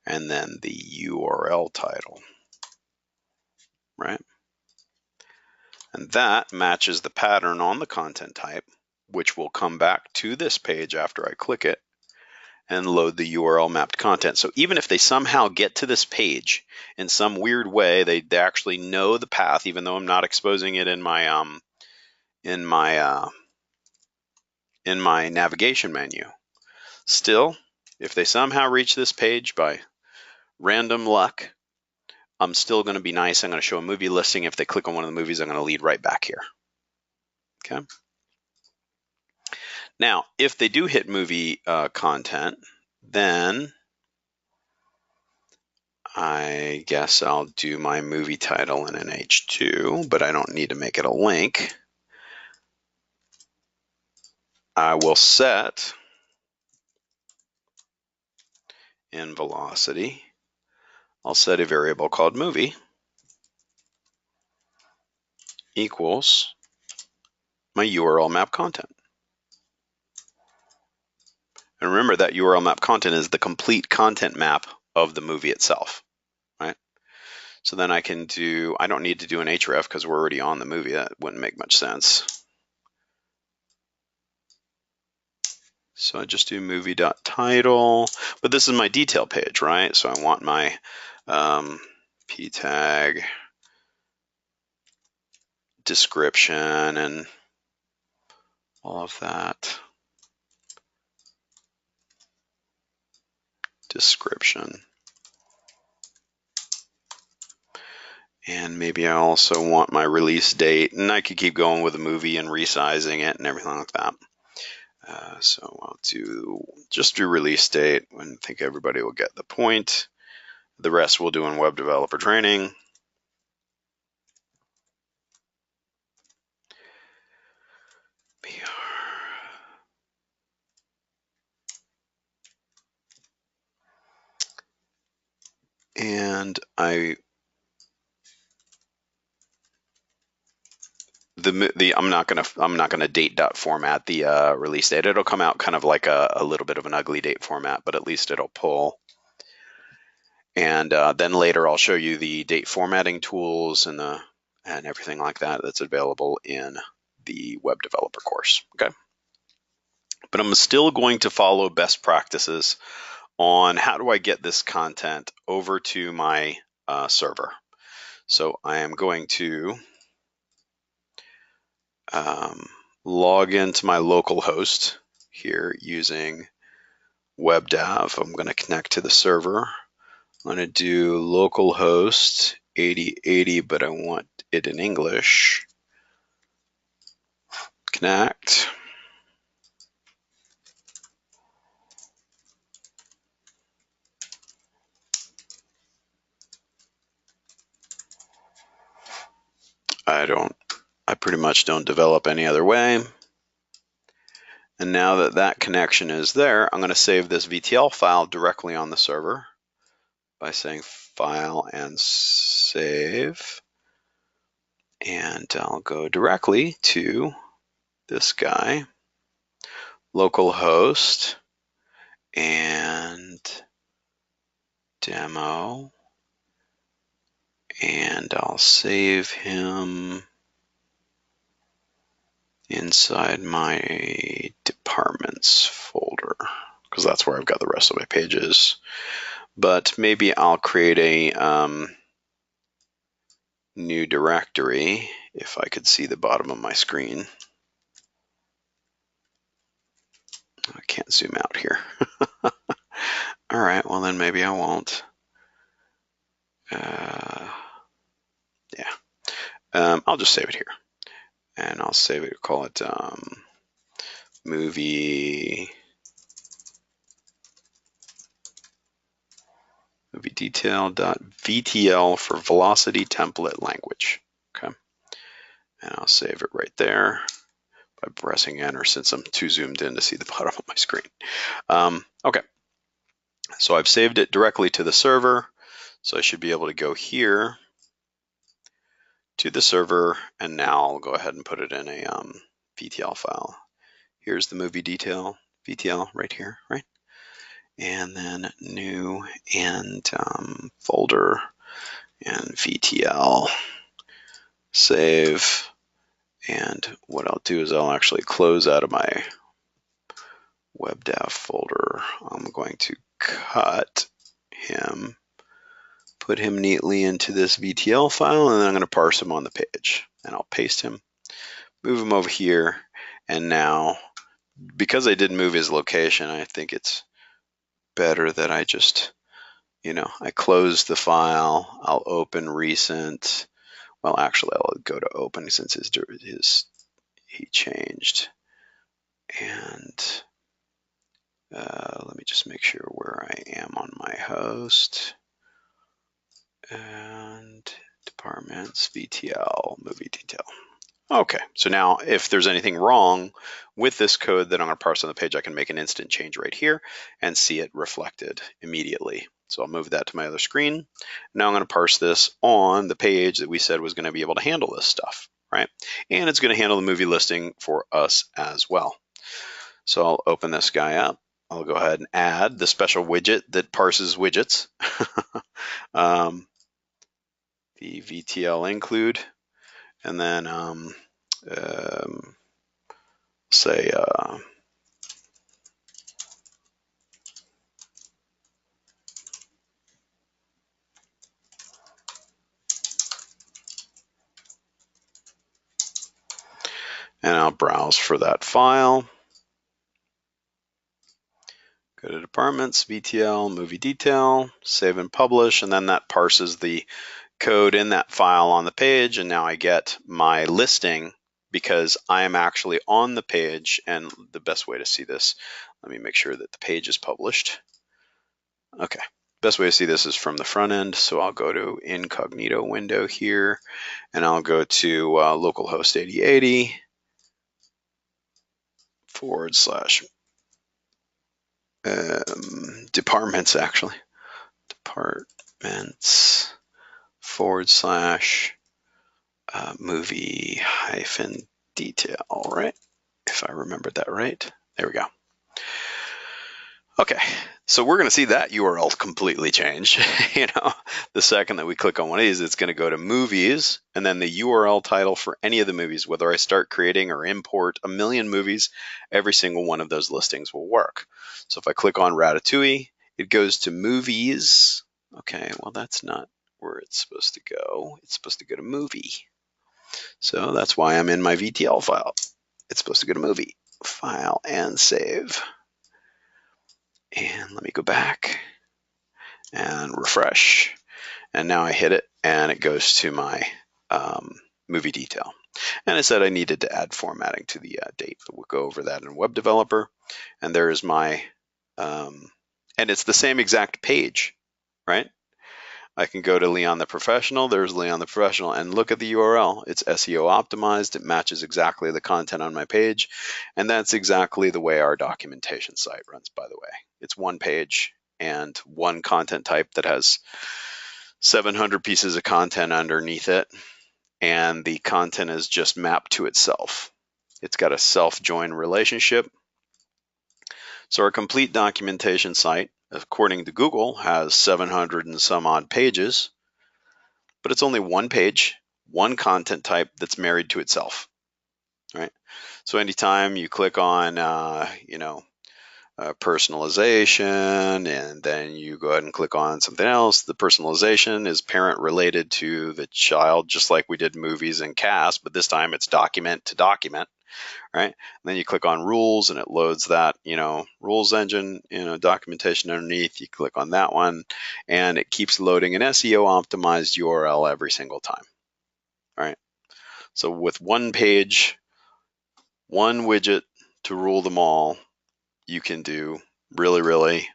and then the URL title, right? And that matches the pattern on the content type which will come back to this page after I click it and load the URL mapped content. So even if they somehow get to this page in some weird way, they actually know the path, even though I'm not exposing it in my navigation menu. Still, if they somehow reach this page by random luck, I'm still going to be nice. I'm going to show a movie listing. If they click on one of the movies, I'm going to lead right back here. Okay. Now, if they do hit movie content, then I guess I'll do my movie title in an H2, but I don't need to make it a link. I will set in velocity, I'll set a variable called movie equals my URL map content. And remember that URL map content is the complete content map of the movie itself, right? So then I can do, I don't need to do an href because we're already on the movie. That wouldn't make much sense. So I just do movie.title, but this is my detail page, right? So I want my p tag, description, and all of that. Description. And maybe I also want my release date, and I could keep going with the movie and resizing it and everything like that. So I'll just do release date, and I think everybody will get the point. The rest we'll do in web developer training. And I'm not gonna date dot format the release date. It'll come out kind of like a little bit of an ugly date format, but at least it'll pull. And then later I'll show you the date formatting tools and everything like that that's available in the web developer course. Okay. But I'm still going to follow best practices on how do I get this content over to my server. So I am going to log into my local host here using WebDAV. I'm going to connect to the server. I'm going to do localhost 8080, but I want it in English. Connect. I pretty much don't develop any other way. And now that that connection is there, I'm going to save this VTL file directly on the server by saying File and Save. And I'll go directly to this guy, localhost, and demo. And I'll save him inside my departments folder because that's where I've got the rest of my pages. But maybe I'll create a new directory if I could see the bottom of my screen. I can't zoom out here. All right, well then maybe I won't. I'll just save it here. And I'll save it, call it movie detail.vtl for velocity template language. Okay. And I'll save it right there by pressing enter since I'm too zoomed in to see the bottom of my screen. Okay. So I've saved it directly to the server. So I should be able to go here to the server, and now I'll go ahead and put it in a VTL file. Here's the movie detail VTL right here, right? And then new and folder and VTL, save, And what I'll do is I'll actually close out of my WebDAV folder. I'm going to cut him, put him neatly into this VTL file, and then I'm going to parse him on the page. And I'll paste him, move him over here, and now, because I didn't move his location, I think it's better that I just, I close the file, I'll open recent. Well, actually, I'll go to open since he changed. And let me just make sure where I am on my host. And departments, VTL, movie detail. Okay, so now if there's anything wrong with this code that I'm going to parse on the page, I can make an instant change right here and see it reflected immediately. So I'll move that to my other screen. Now I'm going to parse this on the page that we said was going to be able to handle this stuff, right? And it's going to handle the movie listing for us as well. So I'll open this guy up. I'll go ahead and add the special widget that parses widgets. The VTL include, and then say and I'll browse for that file. Go to departments, VTL, movie detail, save and publish, and then that parses the code in that file on the page, and now I get my listing because I am actually on the page. And the best way to see this, let me make sure that the page is published. Okay, best way to see this is from the front end. So I'll go to incognito window here, and I'll go to localhost 8080 / departments, actually. Departments / movie -detail, right? If I remembered that right. There we go. Okay, so we're going to see that URL completely change. The second that we click on one of these, it's going to go to movies, and then the URL title for any of the movies, whether I start creating or import a million movies, every single one of those listings will work. So if I click on Ratatouille, it goes to movies. Okay, well, that's not where it's supposed to go. It's supposed to go to movie. So that's why I'm in my VTL file. It's supposed to go to movie, file, and save. And let me go back and refresh. And now I hit it, and it goes to my movie detail. And it said I needed to add formatting to the date, but we'll go over that in Web Developer. And there's my, and it's the same exact page, right? I can go to Leon the Professional. There's Leon the Professional, and look at the URL. It's SEO optimized. It matches exactly the content on my page, and that's exactly the way our documentation site runs, by the way. It's one page and one content type that has 700 pieces of content underneath it, and the content is just mapped to itself. It's got a self-join relationship. So our complete documentation site, according to Google, has 700 and some odd pages, but it's only one page, one content type that's married to itself, right? So anytime you click on, personalization, and then you go ahead and click on something else, the personalization is parent related to the child, just like we did movies and cast, but this time it's document to document, right? And then you click on rules, and it loads that, rules engine, documentation underneath. You click on that one, and it keeps loading an SEO optimized URL every single time, right? So with one page, one widget to rule them all, you can do really, really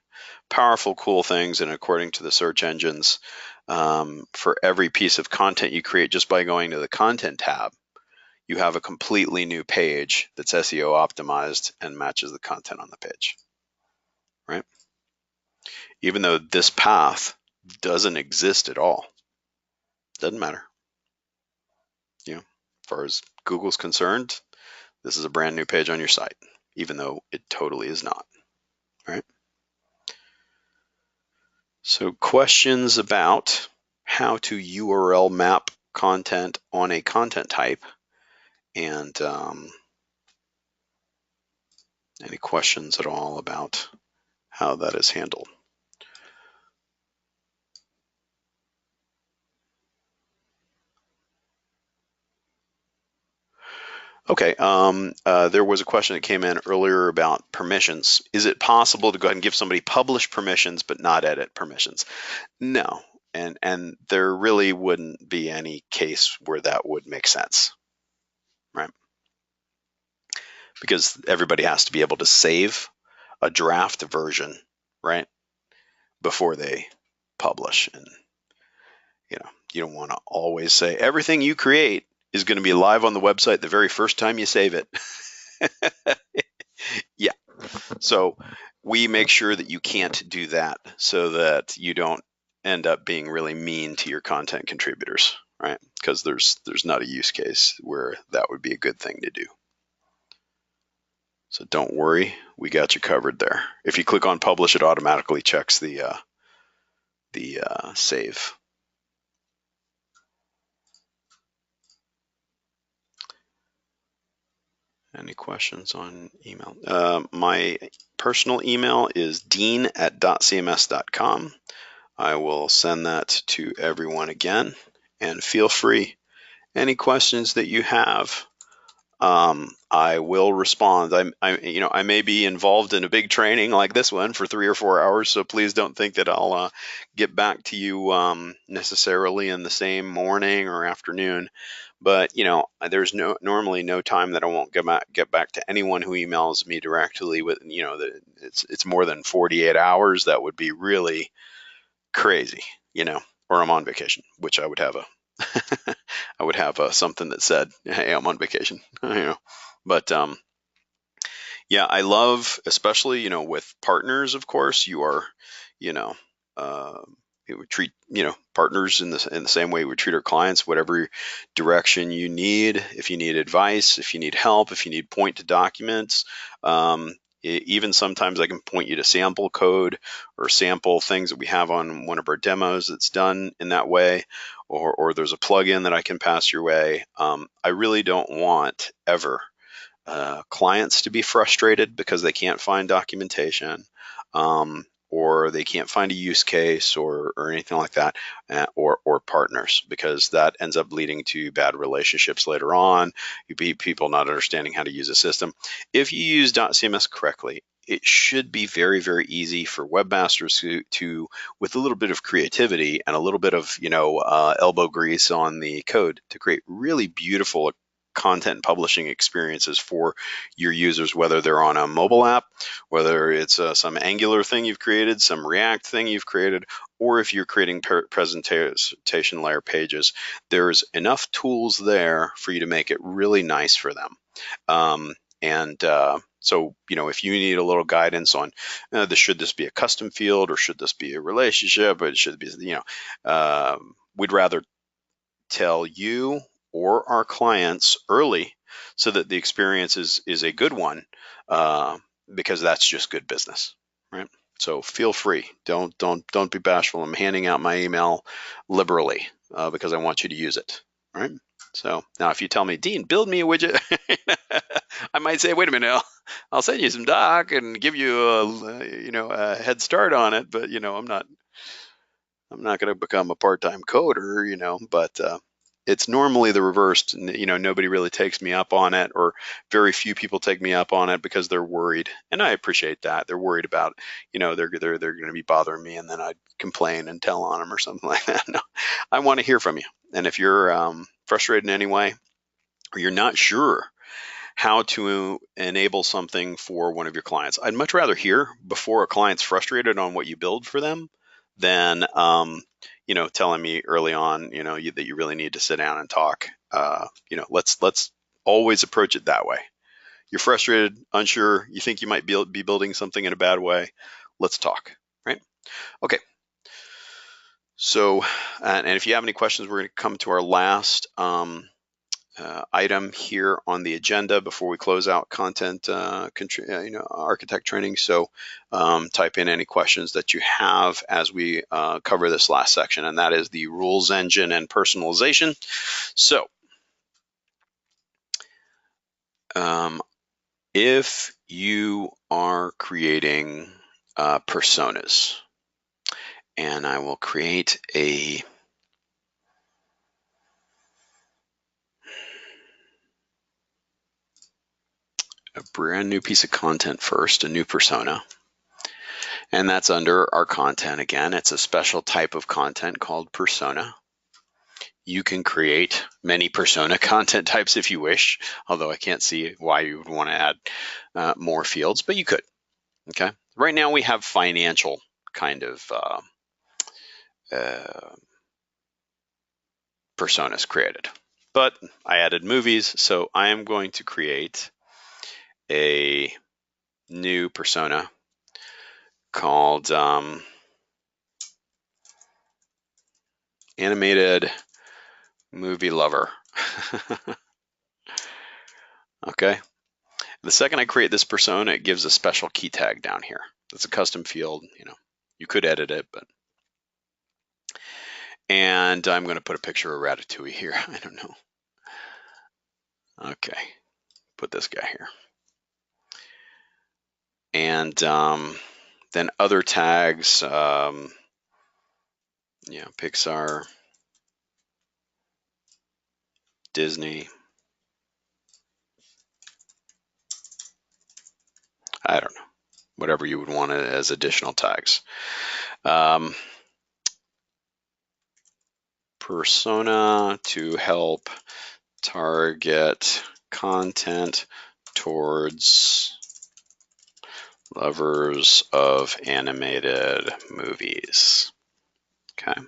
powerful, cool things. And according to the search engines, for every piece of content you create just by going to the content tab, you have a completely new page that's SEO optimized and matches the content on the page, right? Even though this path doesn't exist at all, doesn't matter. As far as Google's concerned, this is a brand new page on your site, even though it totally is not, right? So questions about how to URL map content on a content type And any questions at all about how that is handled? Okay, there was a question that came in earlier about permissions. Is it possible to go ahead and give somebody publish permissions but not edit permissions? No, and there really wouldn't be any case where that would make sense, right? Because everybody has to be able to save a draft version, right, before they publish. And you don't want to always say everything you create is going to be live on the website the very first time you save it. Yeah. So we make sure that you can't do that so that you don't end up being really mean to your content contributors, right? Because there's not a use case where that would be a good thing to do. So don't worry, we got you covered there. If you click on publish, it automatically checks the save. Any questions on email? My personal email is dean@.cms.com. I will send that to everyone again, and feel free. Any questions that you have, I will respond. I may be involved in a big training like this one for 3 or 4 hours, so please don't think that I'll get back to you necessarily in the same morning or afternoon. But there's normally no time that I won't get back to anyone who emails me directly with it's more than 48 hours. That would be really crazy, or I'm on vacation, which I would have I would have something that said, "Hey, I'm on vacation," But yeah, I love, especially with partners. Of course, you are, you know, uh, we would treat partners in the same way we treat our clients. Whatever direction you need, if you need advice, if you need help, if you need point to documents. Even sometimes I can point you to sample code or sample things that we have on one of our demos that's done in that way, or there's a plugin that I can pass your way. I really don't want ever clients to be frustrated because they can't find documentation, or they can't find a use case or anything like that, or partners, because that ends up leading to bad relationships later on. You be people not understanding how to use a system. If you use .cms correctly, it should be very, very easy for webmasters to, with a little bit of creativity and a little bit of elbow grease on the code, to create really beautiful content publishing experiences for your users, whether they're on a mobile app, whether it's some Angular thing you've created, some React thing you've created, or if you're creating presentation layer pages. There's enough tools there for you to make it really nice for them. So, if you need a little guidance on should this be a custom field or should this be a relationship, or it should be, we'd rather tell you or our clients early so that the experience is a good one, because that's just good business, right? So feel free. Don't be bashful. I'm handing out my email liberally because I want you to use it, right? So now, if you tell me, Dean, build me a widget, I might say, wait a minute, I'll send you some doc and give you a head start on it, but I'm not going to become a part-time coder, but it's normally the reverse. Nobody really takes me up on it, or very few people take me up on it because they're worried. And I appreciate that. They're worried about, they're going to be bothering me, and then I'd complain and tell on them or something like that. No, I want to hear from you. And if you're frustrated in any way, or you're not sure how to enable something for one of your clients, I'd much rather hear before a client's frustrated on what you build for them than telling me early on that you really need to sit down and talk. Let's always approach it that way. You're frustrated, unsure, you think you might be building something in a bad way. Let's talk, right? Okay. So, and if you have any questions, we're going to come to our last item here on the agenda before we close out content architect training. So type in any questions that you have as we cover this last section, and that is the rules engine and personalization. So if you are creating personas, and I will create a brand new piece of content first, a new persona. And that's under our content again. It's a special type of content called persona. You can create many persona content types if you wish, although I can't see why you would want to add more fields, but you could. Okay. Right now we have financial kind of personas created, but I added movies, so I am going to create a new persona called animated movie lover. Okay. The second I create this persona, it gives a special key tag down here. It's a custom field. You could edit it, but. And I'm going to put a picture of Ratatouille here. I don't know. Okay. Put this guy here. And then other tags, Pixar, Disney. I don't know. Whatever you would want as additional tags. Persona to help target content towards lovers of animated movies. Okay.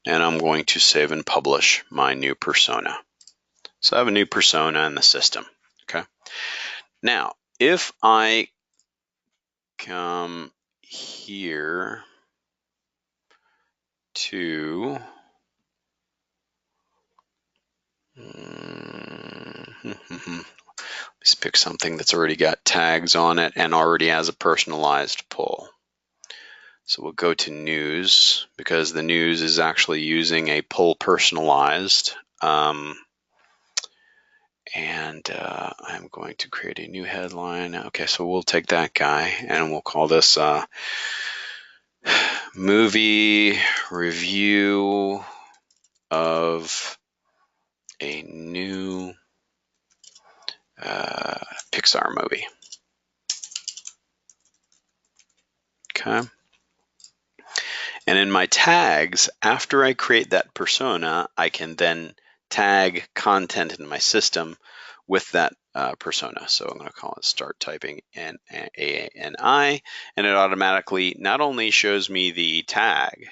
And I'm going to save and publish my new persona. So I have a new persona in the system. Okay. Now, if I come here to let's pick something that's already got tags on it and already has a personalized pull. So we'll go to news, because the news is actually using a pull personalized. And I'm going to create a new headline. Okay, so we'll take that guy and we'll call this movie review of a new Pixar movie. Okay. And in my tags, after I create that persona, I can then tag content in my system with that persona. So I'm going to call it start typing NANI, and it automatically not only shows me the tag,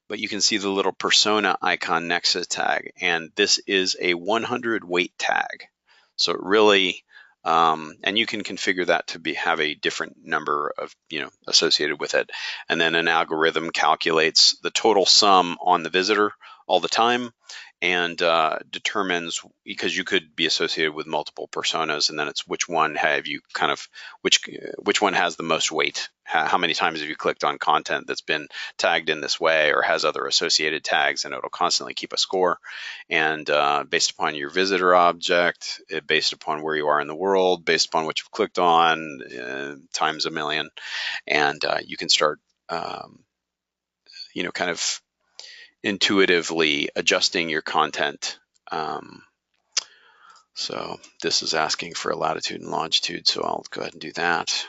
but you can see the little persona icon next to the tag. And this is a 100 weight tag. So it really, and you can configure that to have a different number of, associated with it. And then an algorithm calculates the total sum on the visitor all the time, and determines, because you could be associated with multiple personas, and then it's which one have you which one has the most weight. How many times have you clicked on content that's been tagged in this way or has other associated tags, and it'll constantly keep a score. And based upon your visitor object, based upon where you are in the world, based upon what you've clicked on, times a million, and you can start, kind of intuitively adjusting your content. So this is asking for a latitude and longitude, so I'll go ahead and do that.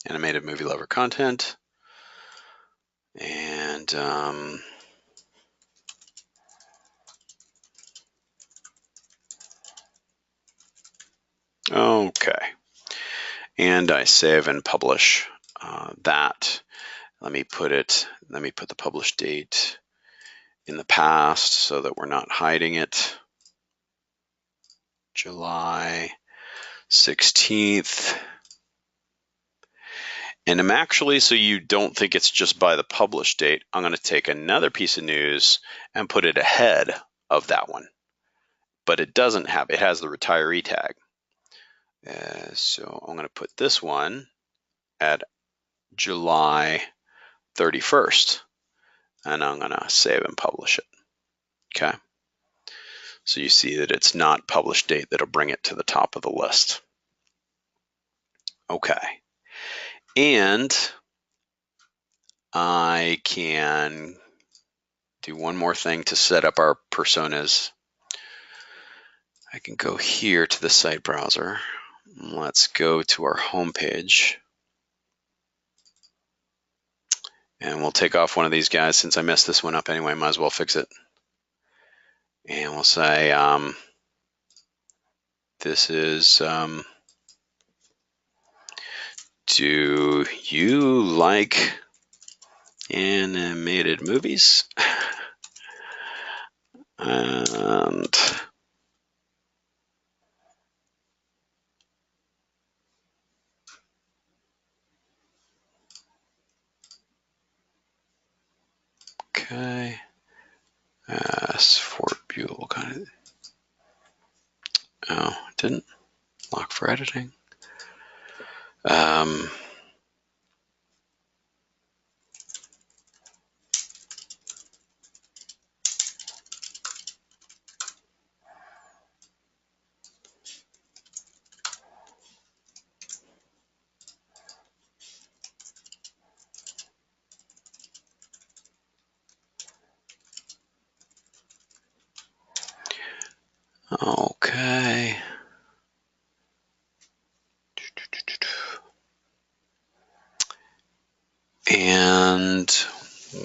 Animated movie lover content. And okay. And I save and publish that. Let me put the publish date in the past so that we're not hiding it. July 16th. And I'm actually, so you don't think it's just by the publish date, I'm going to take another piece of news and put it ahead of that one. But it has the retiree tag. So I'm going to put this one at July 31st. And I'm going to save and publish it. Okay. So you see that it's not published date that'll bring it to the top of the list. Okay. And I can do one more thing to set up our personas. I can go here to the site browser. Let's go to our home page. And we'll take off one of these guys. Since I messed this one up anyway, might as well fix it. And we'll say, this is, do you like animated movies? And okay, as for Buell, kind of. Oh, it didn't lock for editing. Okay. And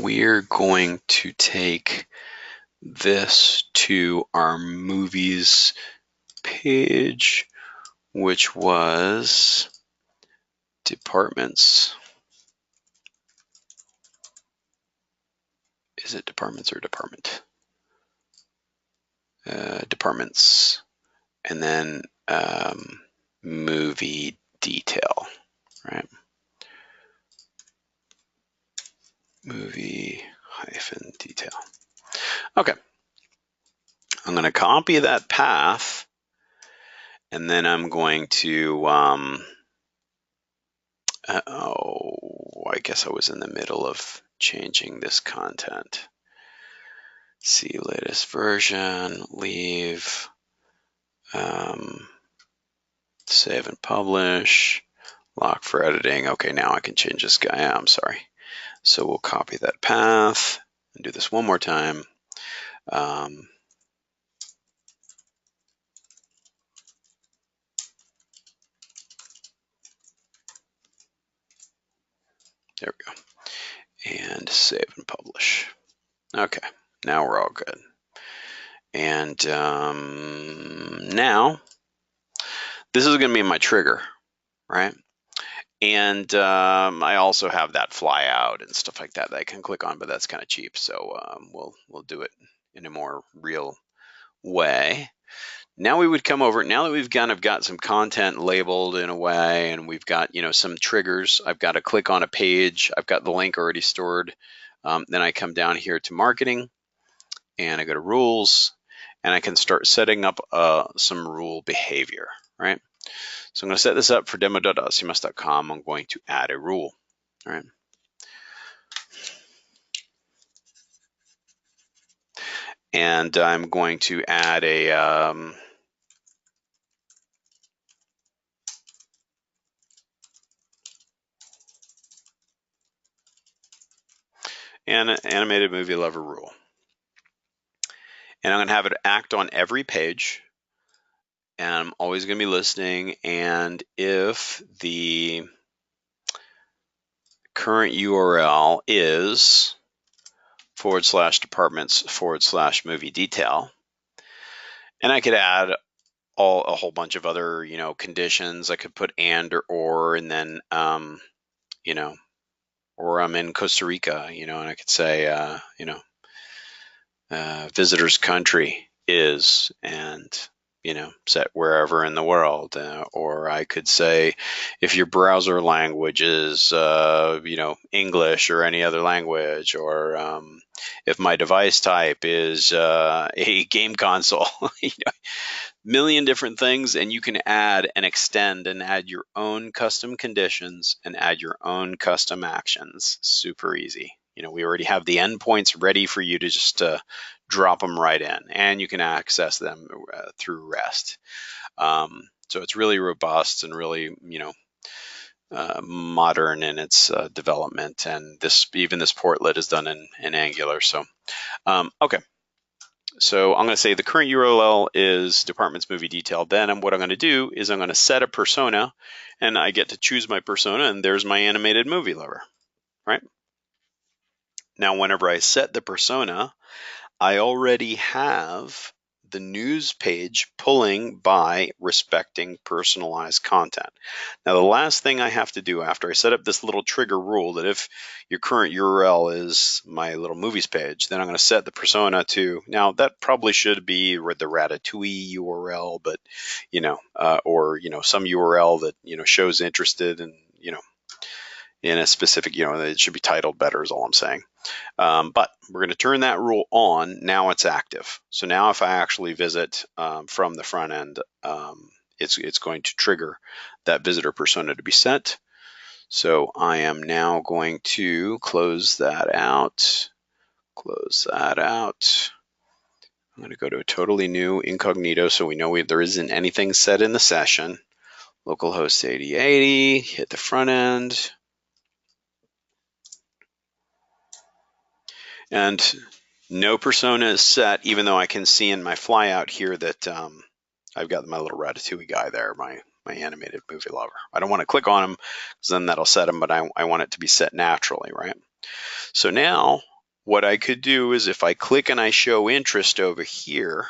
we're going to take this to our movies page, which was departments. Is it departments or department? Departments. And then movie detail, right? Movie hyphen detail. Okay. I'm going to copy that path, and then I'm going to, I guess I was in the middle of changing this content. See latest version, leave, save and publish, lock for editing. Okay, now I can change this guy. I'm sorry. So we'll copy that path and do this one more time. There we go. And save and publish. Okay, now we're all good. And now this is going to be my trigger, right? And I also have that fly out and stuff like that I can click on, but that's kind of cheap. So we'll do it in a more real way. Now we would come over, now that we've kind of got some content labeled in a way, and we've got, some triggers. I've got to click on a page. I've got the link already stored. Then I come down here to marketing, and I go to rules, and I can start setting up some rule behavior, right? So I'm going to set this up for demo.cms.com. I'm going to add a rule, all right? And I'm going to add a animated movie lover rule. And I'm going to have it act on every page. And I'm always going to be listening. And if the current URL is /departments/movie detail, and I could add a whole bunch of other, conditions. I could put and or, and then, or I'm in Costa Rica, and I could say, visitor's country is, and set wherever in the world, or I could say if your browser language is English or any other language, or if my device type is a game console. million different things, and you can add and extend and add your own custom conditions and add your own custom actions. Super easy. We already have the endpoints ready for you to just drop them right in, and you can access them through REST. So it's really robust and really, modern in its development, and even this portlet is done in Angular. So, okay. So I'm going to say the current URL is departments movie detail. Then what I'm going to do is I'm going to set a persona, and I get to choose my persona, and there's my animated movie lover, right? Now, whenever I set the persona, I already have the news page pulling by respecting personalized content. Now, the last thing I have to do after I set up this little trigger rule that if your current URL is my little movies page, then I'm going to set the persona to, now that probably should be the Ratatouille URL, but, or, some URL that, shows interested in, in a specific, it should be titled better is all I'm saying. But we're going to turn that rule on. Now it's active. So now if I actually visit from the front end, it's going to trigger that visitor persona to be set. So I am now going to close that out. Close that out. I'm going to go to a totally new incognito so we know there isn't anything set in the session. Localhost 8080, hit the front end. And no persona is set, even though I can see in my flyout here that I've got my little Ratatouille guy there, my animated movie lover. I don't want to click on him because then that'll set him, but I want it to be set naturally, right? So now what I could do is if I click and I show interest over here,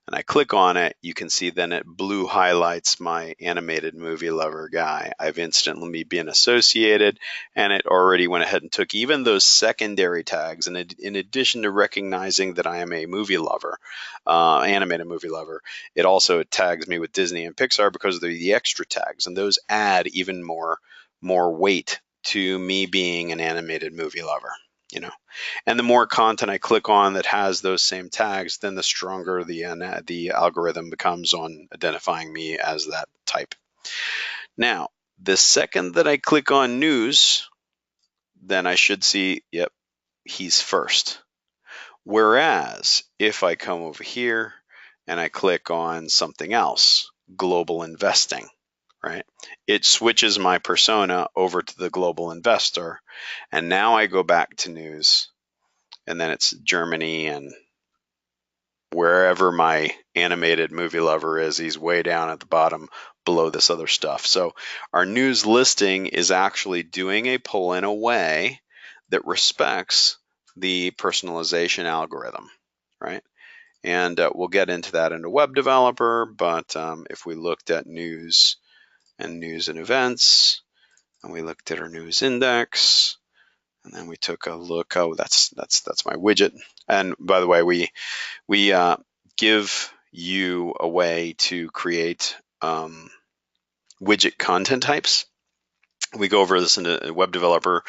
and I click on it, you can see then it blue highlights my animated movie lover guy. I've instantly been associated, and it already went ahead and took even those secondary tags. And in addition to recognizing that I am a movie lover, animated movie lover, it also tags me with Disney and Pixar because they're the extra tags, and those add even more weight to me being an animated movie lover. And the more content I click on that has those same tags, then the stronger the algorithm becomes on identifying me as that type. Now, the second that I click on news, then I should see, yep, he's first. Whereas if I come over here and I click on something else, global investing, right? It switches my persona over to the global investor. And now I go back to news, and then it's Germany and wherever my animated movie lover is, he's way down at the bottom below this other stuff. So our news listing is actually doing a pull in a way that respects the personalization algorithm, right? And we'll get into that in a web developer, but if we looked at news and events, and we looked at our news index, and then we took a look. Oh, that's my widget. And by the way, we give you a way to create widget content types. We go over this in a web developer,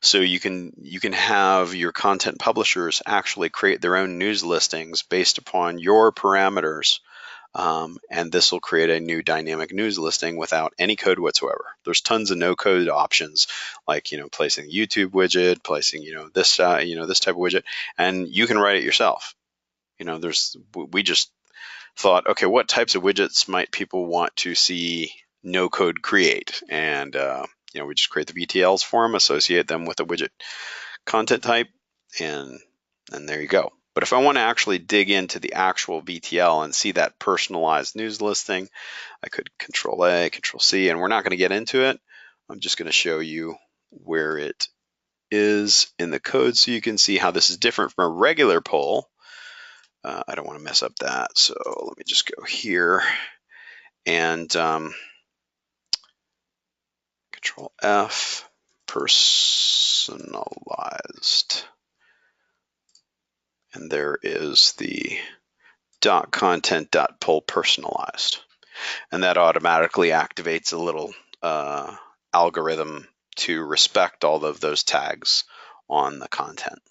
so you can have your content publishers actually create their own news listings based upon your parameters. And this will create a new dynamic news listing without any code whatsoever. There's tons of no code options, like placing a YouTube widget, placing this this type of widget, and you can write it yourself. We just thought, okay, what types of widgets might people want to see no code create? And we just create the VTLs for them, associate them with a widget content type, and there you go. But if I want to actually dig into the actual VTL and see that personalized news listing, I could Control A, Control C, and we're not going to get into it. I'm just going to show you where it is in the code so you can see how this is different from a regular poll. I don't want to mess up that, so let me just go here and Control F, personalized. And there is the .content.pull personalized. And that automatically activates a little algorithm to respect all of those tags on the content,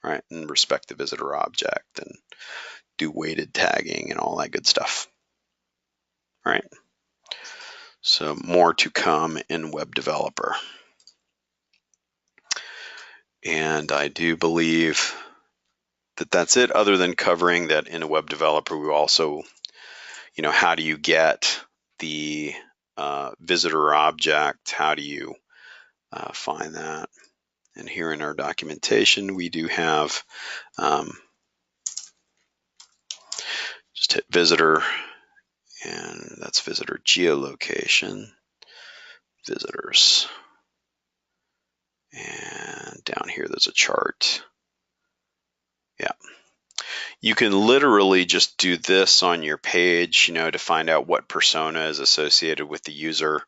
right? And respect the visitor object and do weighted tagging and all that good stuff. All right. So more to come in Web Developer. And I do believe that that's it, other than covering that in a Web Developer, we also, how do you get the visitor object? How do you find that? And here in our documentation, we do have, just hit visitor, and that's visitor geolocation, visitors. And down here, there's a chart. Yeah. You can literally just do this on your page, to find out what persona is associated with the user,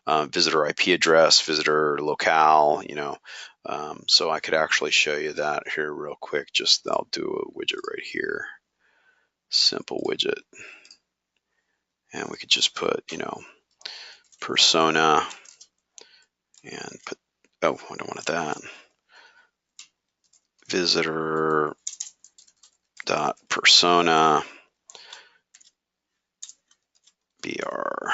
visitor IP address, visitor locale, so I could actually show you that here real quick. I'll do a widget right here, simple widget. And we could just put, persona and put, oh, I don't want that. Visitor dot persona br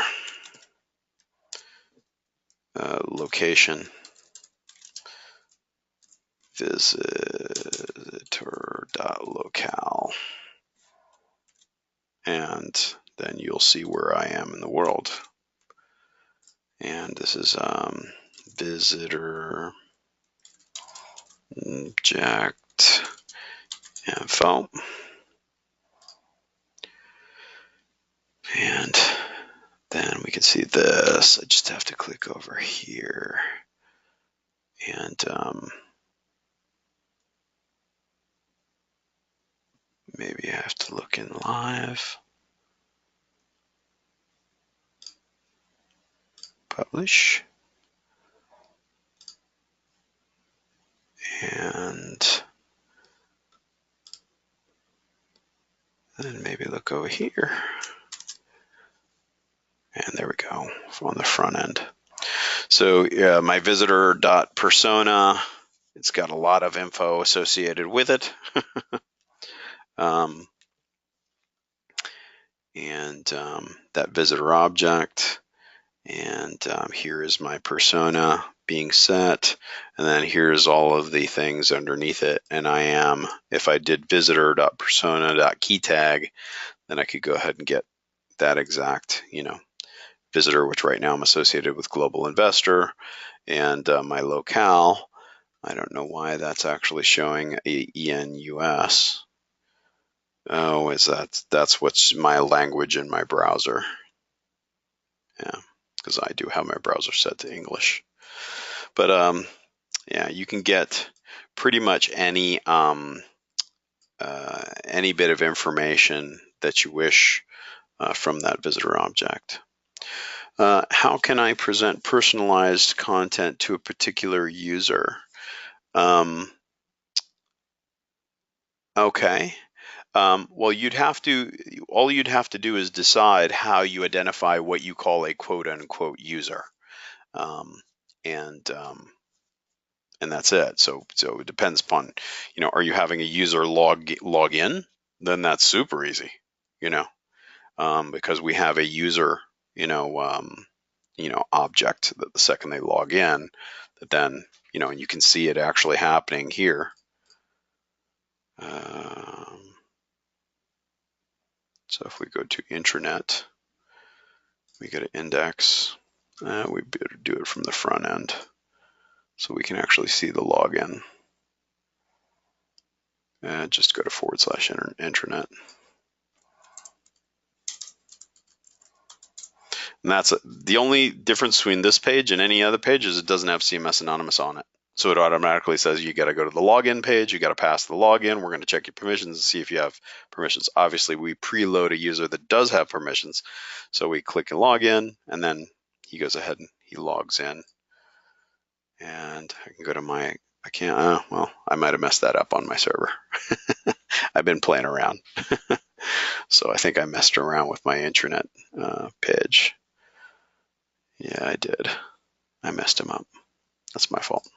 location visitor dot locale, and then you'll see where I am in the world. And this is visitor object info. And then we can see this. I just have to click over here. And maybe I have to look in live. Publish. And then maybe look over here. And there we go, on the front end. So yeah, my visitor.persona, it's got a lot of info associated with it. That visitor object. And here is my persona being set. And then here's all of the things underneath it. And if I did visitor.persona.keytag, then I could go ahead and get that exact, visitor, which right now I'm associated with Global Investor, and my locale. I don't know why that's actually showing a ENUS. Oh, that's what's my language in my browser. Yeah, because I do have my browser set to English. But yeah, you can get pretty much any bit of information that you wish from that visitor object. How can I present personalized content to a particular user? Okay. Well, all you'd have to do is decide how you identify what you call a quote unquote user. And that's it. So it depends upon, are you having a user log in? Then that's super easy, because we have a user, object that the second they log in, that then, and you can see it actually happening here. So if we go to intranet, we go to index, we better do it from the front end so we can actually see the login. Just go to /intranet. And that's the only difference between this page and any other page is it doesn't have CMS Anonymous on it. So it automatically says you got to go to the login page, you got to pass the login. We're going to check your permissions and see if you have permissions. Obviously, we preload a user that does have permissions. So we click and log in, and then he goes ahead and he logs in. And I can go to my, well, I might have messed that up on my server. I've been playing around. So I think I messed around with my intranet page. Yeah, I did. I messed him up. That's my fault.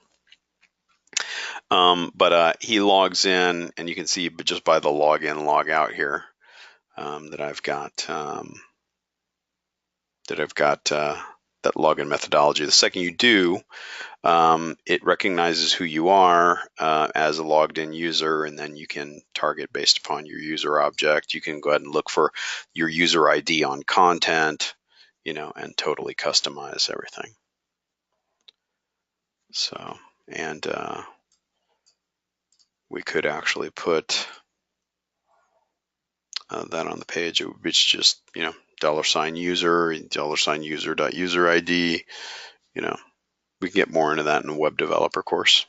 But he logs in, and you can see just by the login, log out here, that I've got that login methodology. The second you do, it recognizes who you are as a logged in user, and then you can target based upon your user object. You can go ahead and look for your user ID on content, and totally customize everything. So, and we could actually put that on the page. It's just, $user, $user.user ID. We can get more into that in the web developer course.